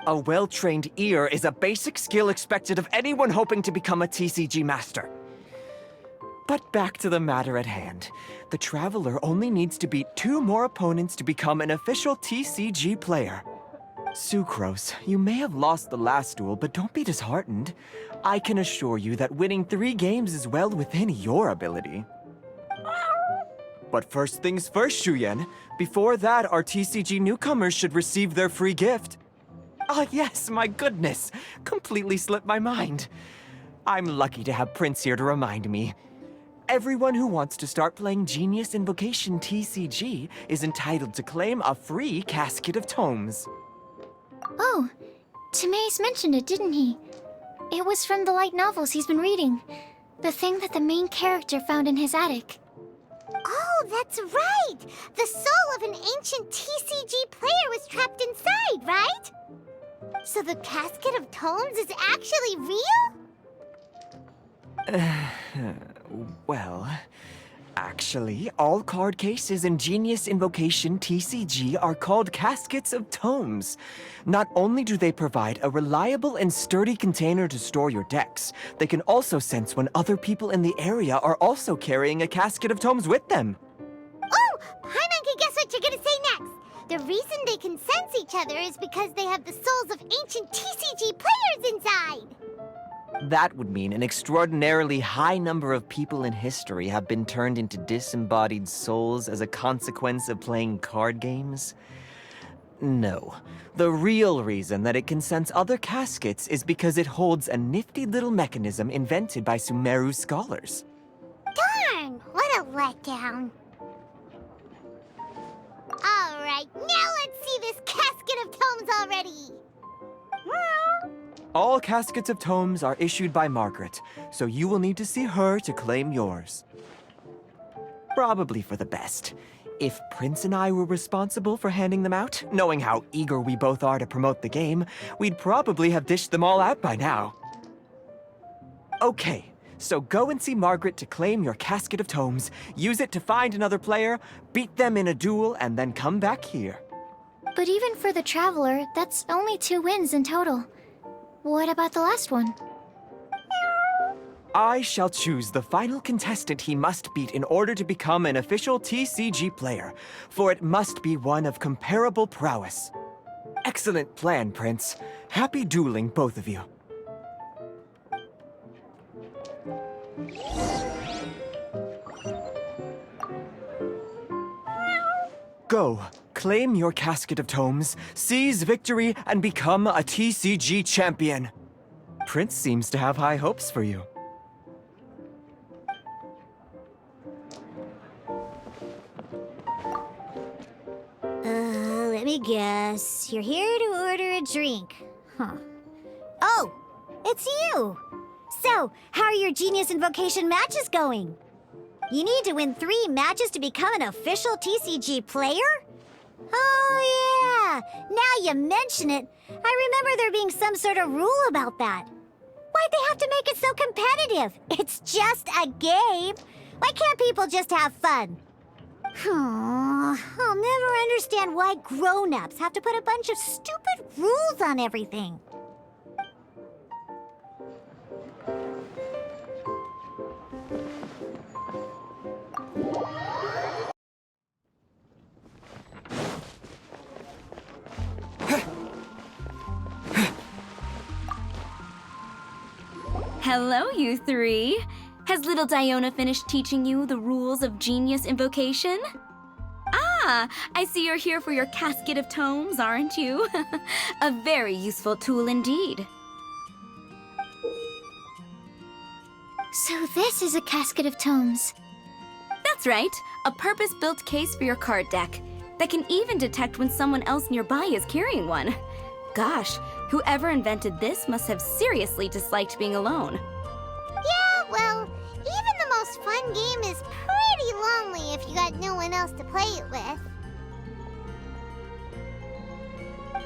A well-trained ear is a basic skill expected of anyone hoping to become a TCG master. But back to the matter at hand. The Traveler only needs to beat 2 more opponents to become an official TCG player. Sucrose, you may have lost the last duel, but don't be disheartened. I can assure you that winning 3 games is well within your ability. But first things first, Shuyen. Before that, our TCG newcomers should receive their free gift. Ah, yes, my goodness. Completely slipped my mind. I'm lucky to have Prince here to remind me. Everyone who wants to start playing Genius Invocation TCG is entitled to claim a free casket of tomes. Oh, Timaeus mentioned it, didn't he? It was from the light novels he's been reading. The thing that the main character found in his attic. Oh, that's right! The soul of an ancient TCG player was trapped inside, right? So the casket of tomes is actually real? Well, actually, all card cases in Genius Invocation TCG are called caskets of tomes. Not only do they provide a reliable and sturdy container to store your decks, they can also sense when other people in the area are also carrying a casket of tomes with them. Oh, Paimon can guess what you're gonna say next. The reason they can sense each other is because they have the souls of ancient TCG players inside. That would mean an extraordinarily high number of people in history have been turned into disembodied souls as a consequence of playing card games. No. The real reason that it can sense other caskets is because it holds a nifty little mechanism invented by Sumeru scholars. Darn, what a letdown. Alright, now let's see this casket of tomes already. All caskets of tomes are issued by Margaret, so you will need to see her to claim yours. Probably for the best. If Prince and I were responsible for handing them out, knowing how eager we both are to promote the game, we'd probably have dished them all out by now. Okay, so go and see Margaret to claim your casket of tomes, use it to find another player, beat them in a duel, and then come back here. But even for the Traveler, that's only 2 wins in total. What about the last one? I shall choose the final contestant he must beat in order to become an official TCG player, for it must be one of comparable prowess. Excellent plan, Prince. Happy dueling, both of you. Go, claim your casket of tomes, seize victory, and become a TCG champion. Prince seems to have high hopes for you. Let me guess. You're here to order a drink. Huh. Oh, it's you! So, how are your Genius Invocation matches going? You need to win 3 matches to become an official TCG player? Oh, yeah! Now you mention it, I remember there being some sort of rule about that. Why'd they have to make it so competitive? It's just a game. Why can't people just have fun? I'll never understand why grown-ups have to put a bunch of stupid rules on everything. Hello, you three. Has little Diona finished teaching you the rules of Genius Invocation? Ah, I see you're here for your casket of tomes, aren't you? A very useful tool indeed. So this is a casket of tomes. That's right, a purpose-built case for your card deck that can even detect when someone else nearby is carrying one. Gosh, whoever invented this must have seriously disliked being alone. Yeah, well, even the most fun game is pretty lonely if you got no one else to play it with.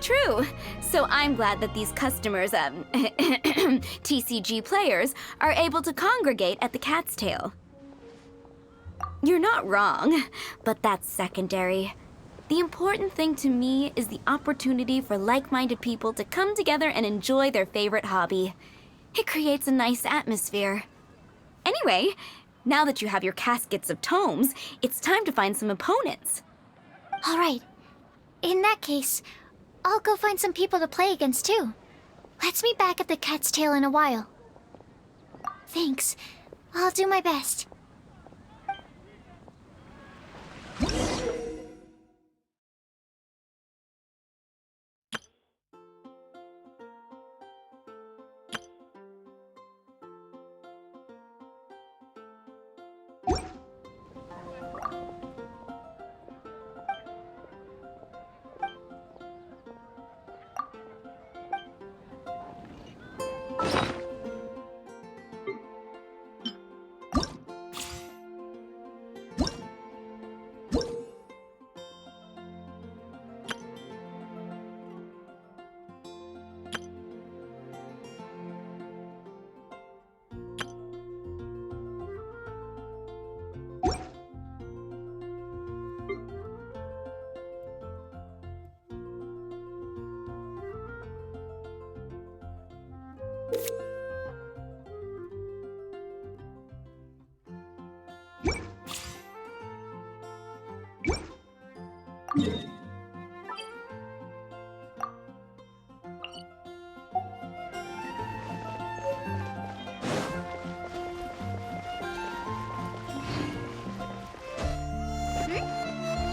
True. So I'm glad that these customers, TCG players, are able to congregate at the Cat's Tail. You're not wrong, but that's secondary. The important thing to me is the opportunity for like-minded people to come together and enjoy their favorite hobby. It creates a nice atmosphere. Anyway, now that you have your caskets of tomes, it's time to find some opponents. All right. In that case, I'll go find some people to play against too. Let's meet back at the Cat's Tail in a while. Thanks. I'll do my best.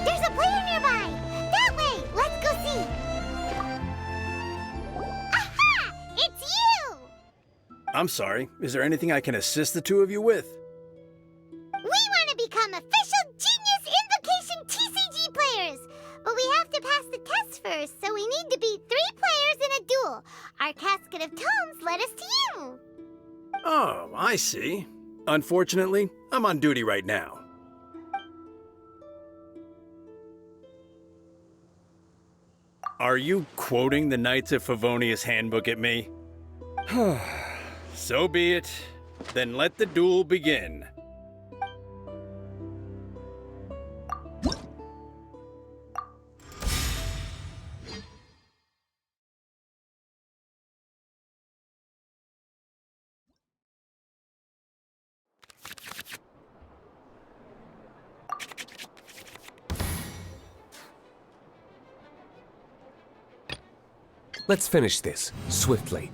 There's a player nearby! That way! Let's go see! Aha! It's you! I'm sorry. Is there anything I can assist the two of you with? We want to become official Genius Invocation TCG players! But we have to pass the test first, so we need to beat 3 players in a duel. Our casket of tomes led us to you. Oh, I see. Unfortunately, I'm on duty right now. Are you quoting the Knights of Favonius handbook at me? So be it. Then let the duel begin. Let's finish this swiftly.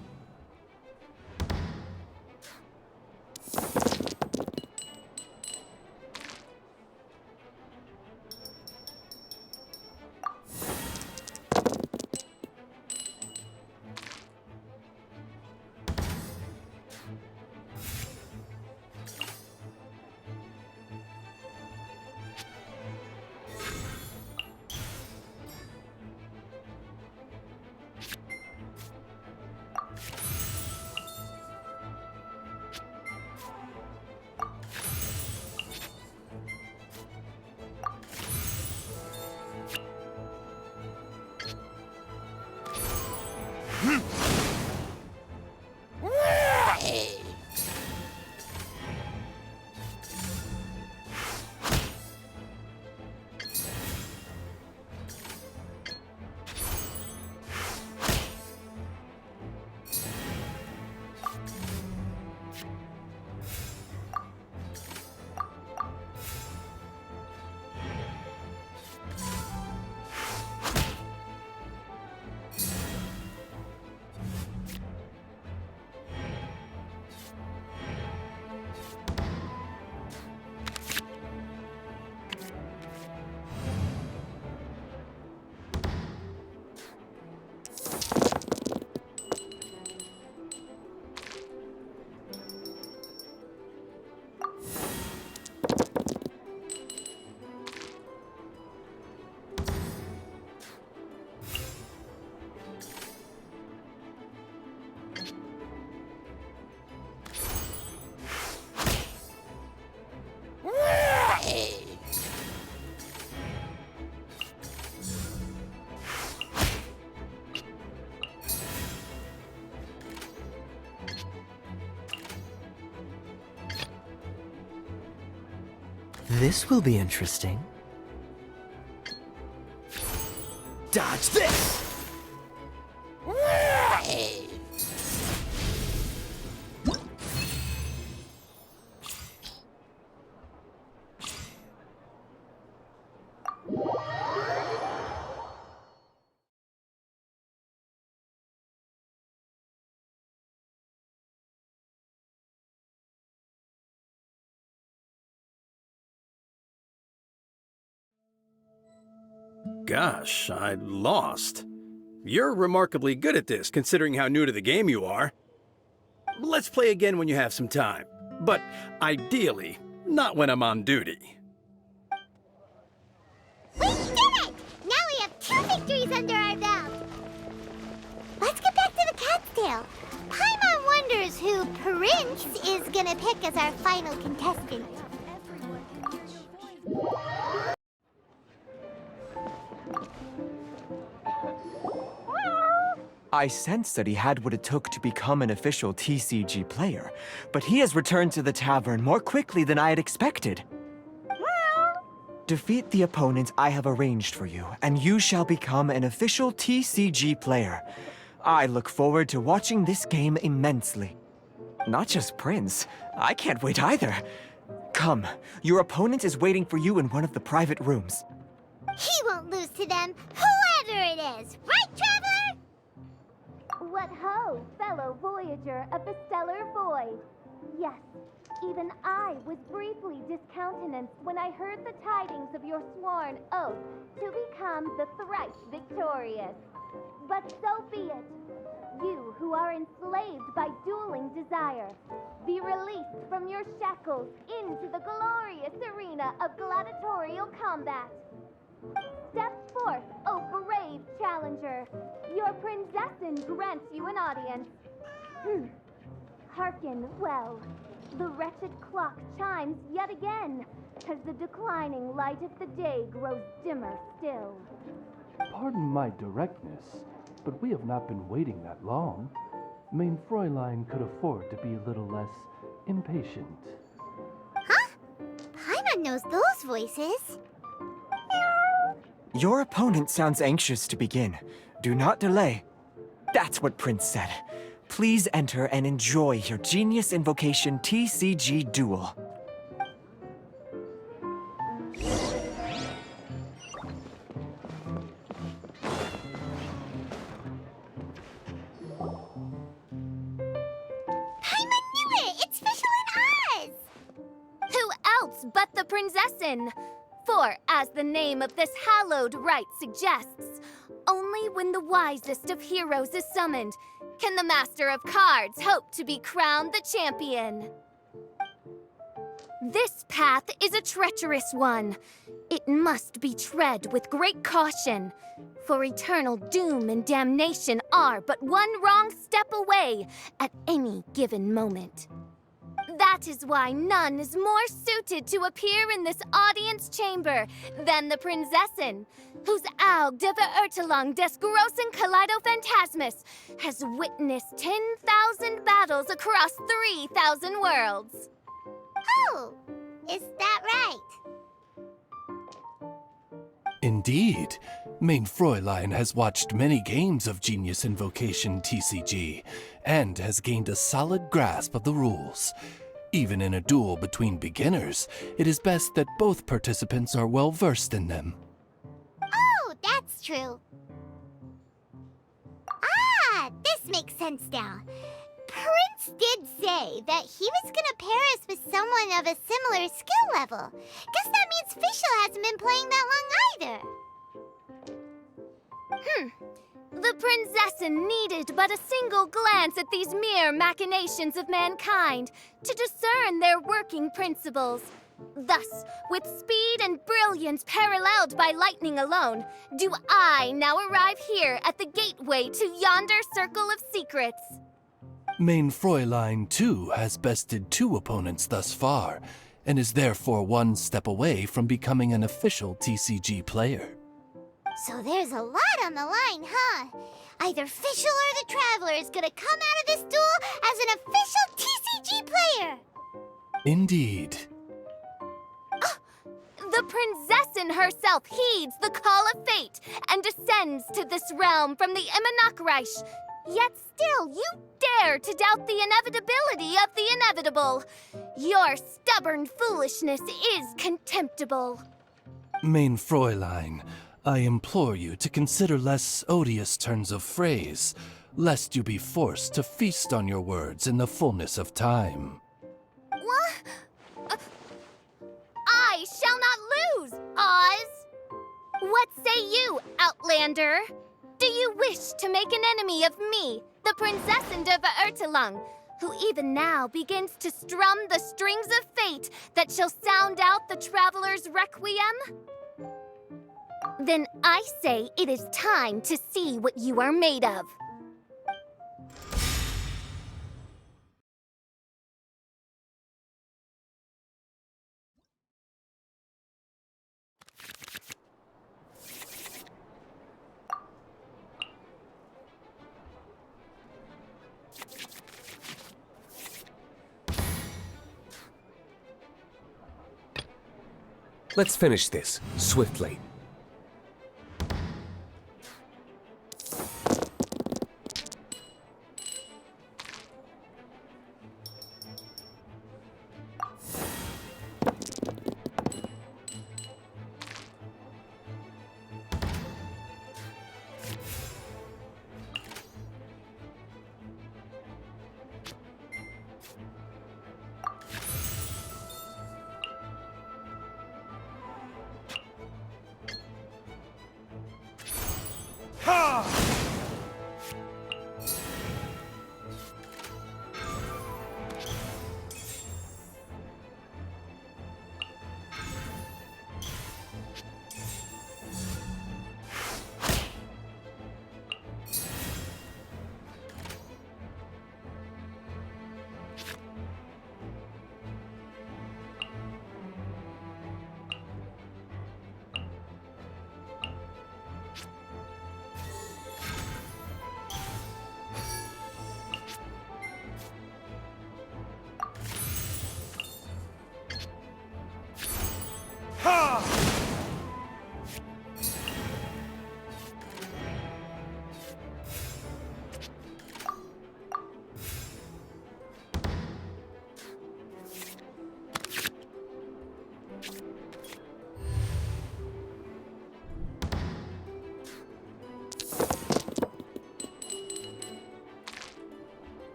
This will be interesting. Dodge this! Gosh, I lost. You're remarkably good at this, considering how new to the game you are. Let's play again when you have some time. But ideally, not when I'm on duty. We did it! Now we have 2 victories under our belt. Let's get back to the cat's tail. Paimon wonders who Prince is gonna pick as our final contestant. I sensed that he had what it took to become an official TCG player, but he has returned to the tavern more quickly than I had expected. Defeat the opponent I have arranged for you, and you shall become an official TCG player. I look forward to watching this game immensely. Not just Prince, I can't wait either. Come, your opponent is waiting for you in one of the private rooms. He won't lose to them, whoever it is. Right, Traveler? What ho, fellow voyager of the stellar void! Yes, even I was briefly discountenanced when I heard the tidings of your sworn oath to become the thrice victorious. But so be it. You who are enslaved by dueling desire, be released from your shackles into the glorious arena of gladiatorial combat. Step forth, O brave challenger. Your princessin grants you an audience. Hearken well. The wretched clock chimes yet again, as the declining light of the day grows dimmer still. Pardon my directness, but we have not been waiting that long. Mein Fräulein could afford to be a little less impatient. Huh? Paimon knows those voices. Your opponent sounds anxious to begin. Do not delay. That's what Prince said. Please enter and enjoy your Genius Invocation TCG duel. Paimon knew it! It's Fischl and Oz! Who else but the princessin? For, as the name of this hallowed rite suggests, only when the wisest of heroes is summoned can the master of cards hope to be crowned the champion. This path is a treacherous one. It must be tread with great caution, for eternal doom and damnation are but one wrong step away at any given moment. That is why none is more suited to appear in this audience chamber than the princessin, whose Aug de Verurtelung des großen Kaleido-Phantasmus has witnessed 10,000 battles across 3,000 worlds. Oh, is that right? Indeed. Mein Fräulein has watched many games of Genius Invocation TCG, and has gained a solid grasp of the rules. Even in a duel between beginners, it is best that both participants are well versed in them. Oh, that's true. Ah, this makes sense now. Prince did say that he was gonna pair us with someone of a similar skill level. Guess that means Fischl hasn't been playing that long either. The princessin needed but a single glance at these mere machinations of mankind to discern their working principles. Thus, with speed and brilliance paralleled by lightning alone, do I now arrive here at the gateway to yonder circle of secrets. Mein Fräulein, too, has bested 2 opponents thus far, and is therefore one step away from becoming an official TCG player. So there's a lot on the line, huh? Either Fischl or the Traveler is gonna come out of this duel as an official TCG player! Indeed. Prinzessin herself heeds the call of fate and descends to this realm from the Immonakreich. Yet still, you dare to doubt the inevitability of the inevitable. Your stubborn foolishness is contemptible. Mein Fräulein, I implore you to consider less odious turns of phrase, lest you be forced to feast on your words in the fullness of time. What? I shall not lose, Oz! What say you, Outlander? Do you wish to make an enemy of me, the Prinzessin de Verurtelung, who even now begins to strum the strings of fate that shall sound out the traveler's requiem? Then I say it is time to see what you are made of. Let's finish this, swiftly.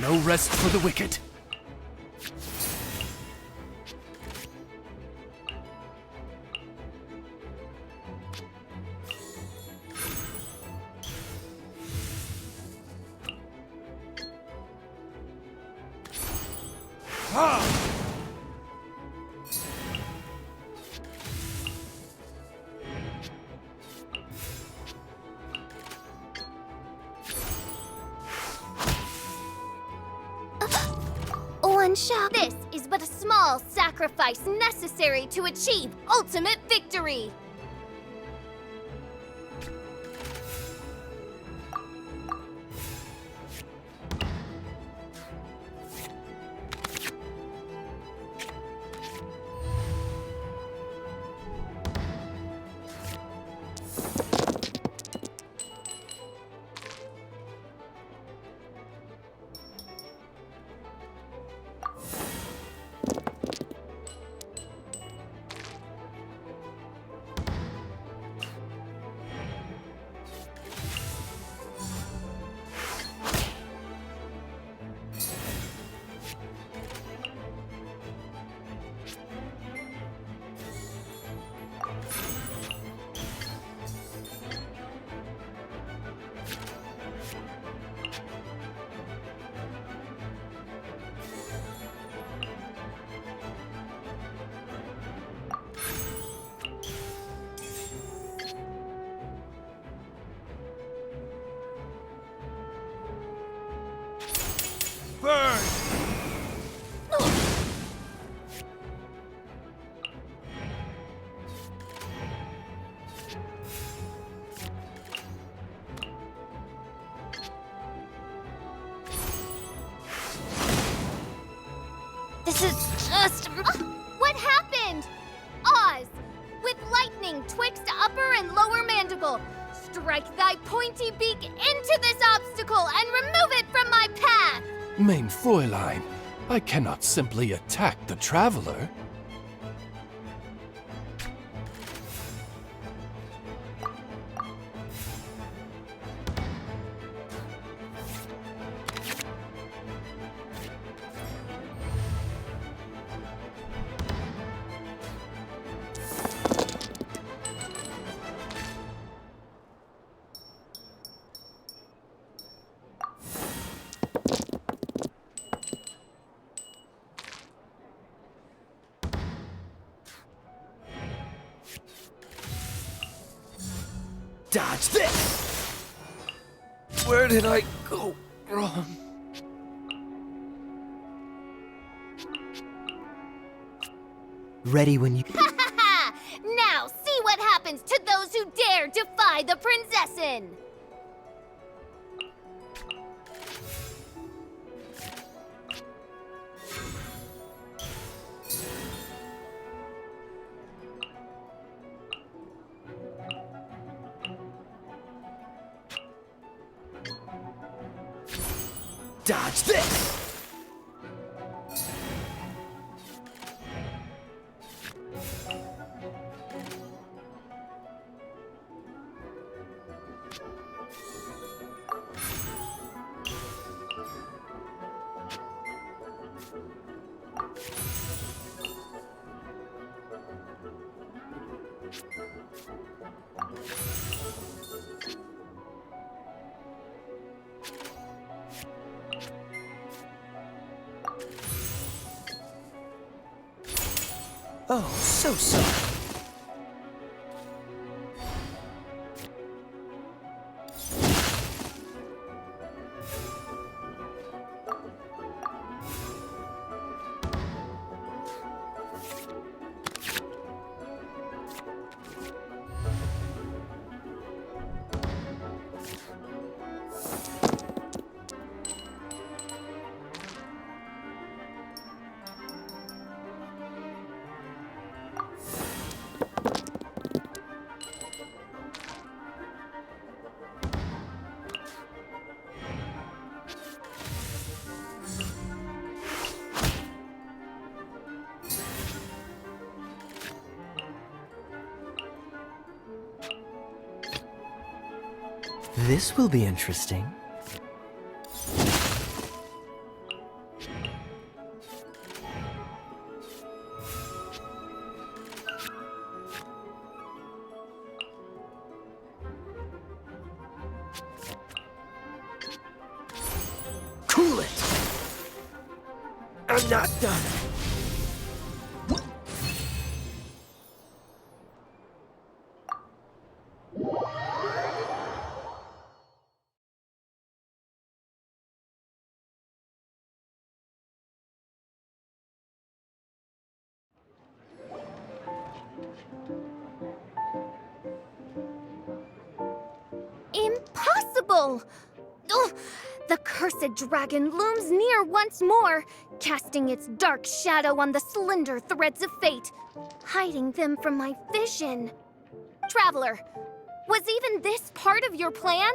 No rest for the wicked. One shot. This is but a small sacrifice necessary to achieve ultimate victory. This is just... What happened? Oz, with lightning twixt upper and lower mandible, strike thy pointy beak into this obstacle and remove it from my path! Mein Fräulein, I cannot simply attack the traveler. Dodge this! Where did I go wrong? Ready when you... Ha ha ha! Now see what happens to those who dare defy the Prinzessin! Dodge this! Oh, so sorry. This will be interesting. Cool it! I'm not done. Impossible! Ugh, the cursed dragon looms near once more, casting its dark shadow on the slender threads of fate, hiding them from my vision. Traveler, was even this part of your plan?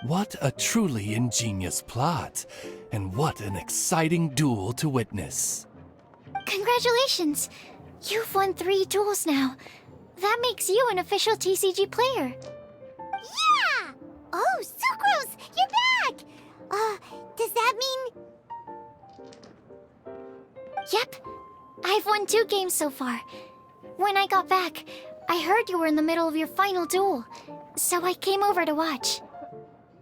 What a truly ingenious plot, and what an exciting duel to witness. Congratulations! You've won 3 duels now. That makes you an official TCG player. Yeah! Oh, Sucrose, you're back! Does that mean... Yep. I've won 2 games so far. When I got back, I heard you were in the middle of your final duel, so I came over to watch.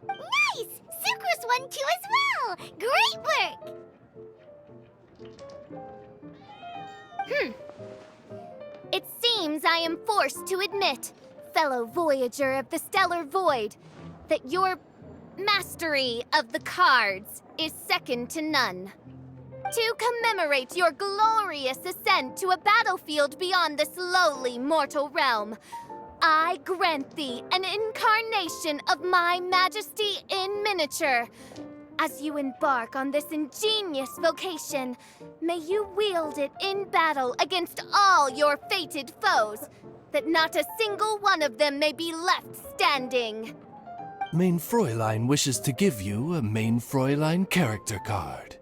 Nice! Sucrose won too as well! Great work! It seems I am forced to admit, fellow voyager of the stellar void, that your mastery of the cards is second to none. To commemorate your glorious ascent to a battlefield beyond this lowly mortal realm, I grant thee an incarnation of my majesty in miniature, As you embark on this ingenious vocation, may you wield it in battle against all your fated foes, that not a single one of them may be left standing. Main Fräulein wishes to give you a Main Fräulein character card.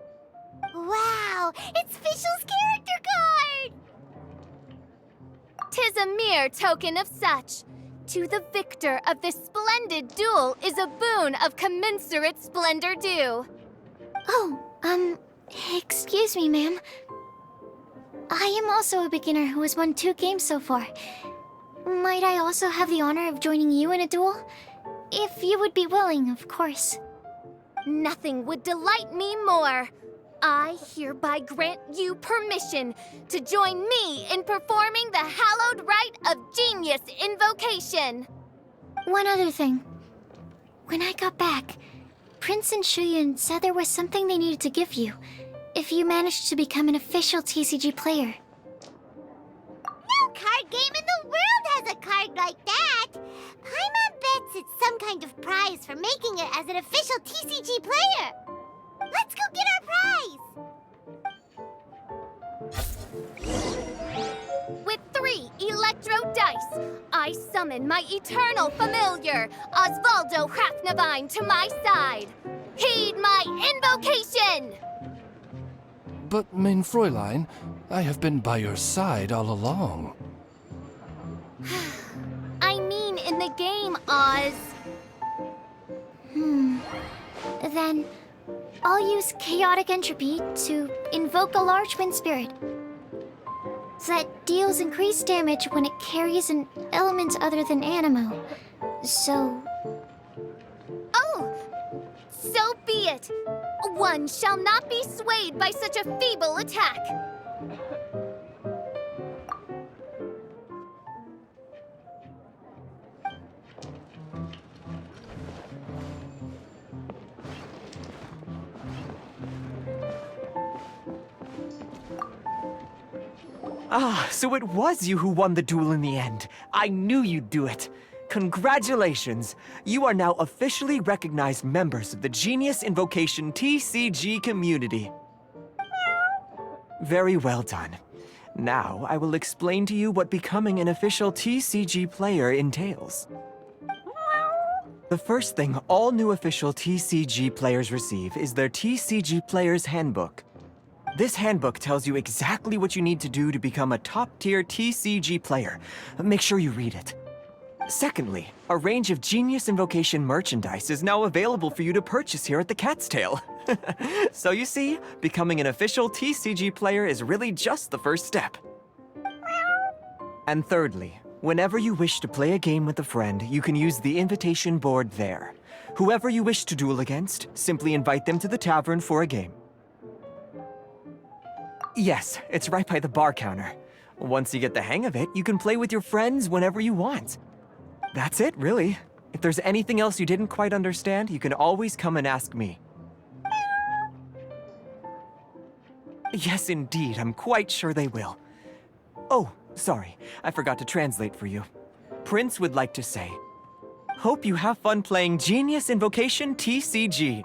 Wow, it's Fischl's character card! 'Tis a mere token of such. To the victor of this splendid duel is a boon of commensurate splendor due. Oh, excuse me, ma'am. I am also a beginner who has won 2 games so far. Might I also have the honor of joining you in a duel? If you would be willing, of course. Nothing would delight me more. I hereby grant you permission to join me in performing the hallowed rite of genius invocation. One other thing. When I got back, Prince and Shuyan said there was something they needed to give you if you managed to become an official TCG player. No card game in the world has a card like that! Paimon bets it's some kind of prize for making it as an official TCG player! Let's go get our prize! With 3 electro dice, I summon my eternal familiar, Osvaldo Hrafnavine, to my side. Heed my invocation! But, Main Fräulein, I have been by your side all along. I mean in the game, Oz. Then, I'll use Chaotic Entropy to invoke a large wind spirit that deals increased damage when it carries an element other than Animo. So, Oh! So be it! One shall not be swayed by such a feeble attack. Ah, so it was you who won the duel in the end. I knew you'd do it. Congratulations! You are now officially recognized members of the Genius Invocation TCG community. Very well done. Now, I will explain to you what becoming an official TCG player entails. The first thing all new official TCG players receive is their TCG Player's Handbook. This handbook tells you exactly what you need to do to become a top-tier TCG player. Make sure you read it. Secondly, a range of Genius Invocation merchandise is now available for you to purchase here at the Cat's Tail. So you see, becoming an official TCG player is really just the first step. And thirdly, whenever you wish to play a game with a friend, you can use the invitation board there. Whoever you wish to duel against, simply invite them to the tavern for a game. Yes, it's right by the bar counter. Once you get the hang of it, you can play with your friends whenever you want. That's it, really. If there's anything else you didn't quite understand, you can always come and ask me. Yes, indeed, I'm quite sure they will. Oh, sorry, I forgot to translate for you. Prince would like to say, hope you have fun playing Genius Invocation TCG.